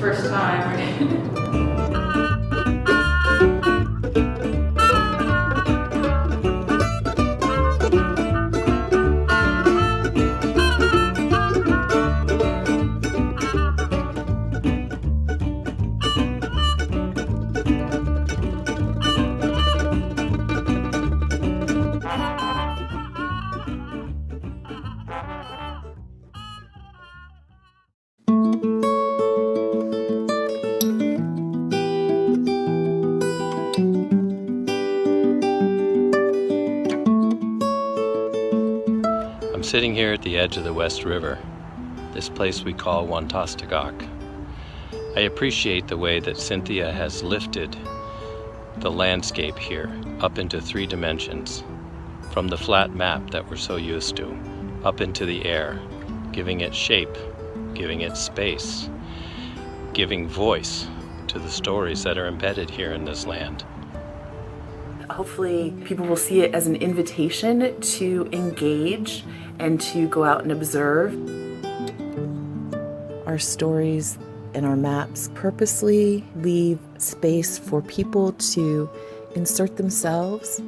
First time, right? I'm sitting here at the edge of the West River, this place we call Wantastagok. I appreciate the way that Cynthia has lifted the landscape here up into 3 dimensions, from the flat map that we're so used to, up into the air, giving it shape, giving it space, giving voice to the stories that are embedded here in this land. Hopefully people will see it as an invitation to engage and to go out and observe. Our stories and our maps purposely leave space for people to insert themselves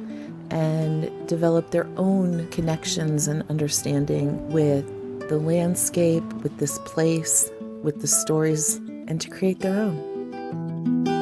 and develop their own connections and understanding with the landscape, with this place, with the stories, and to create their own.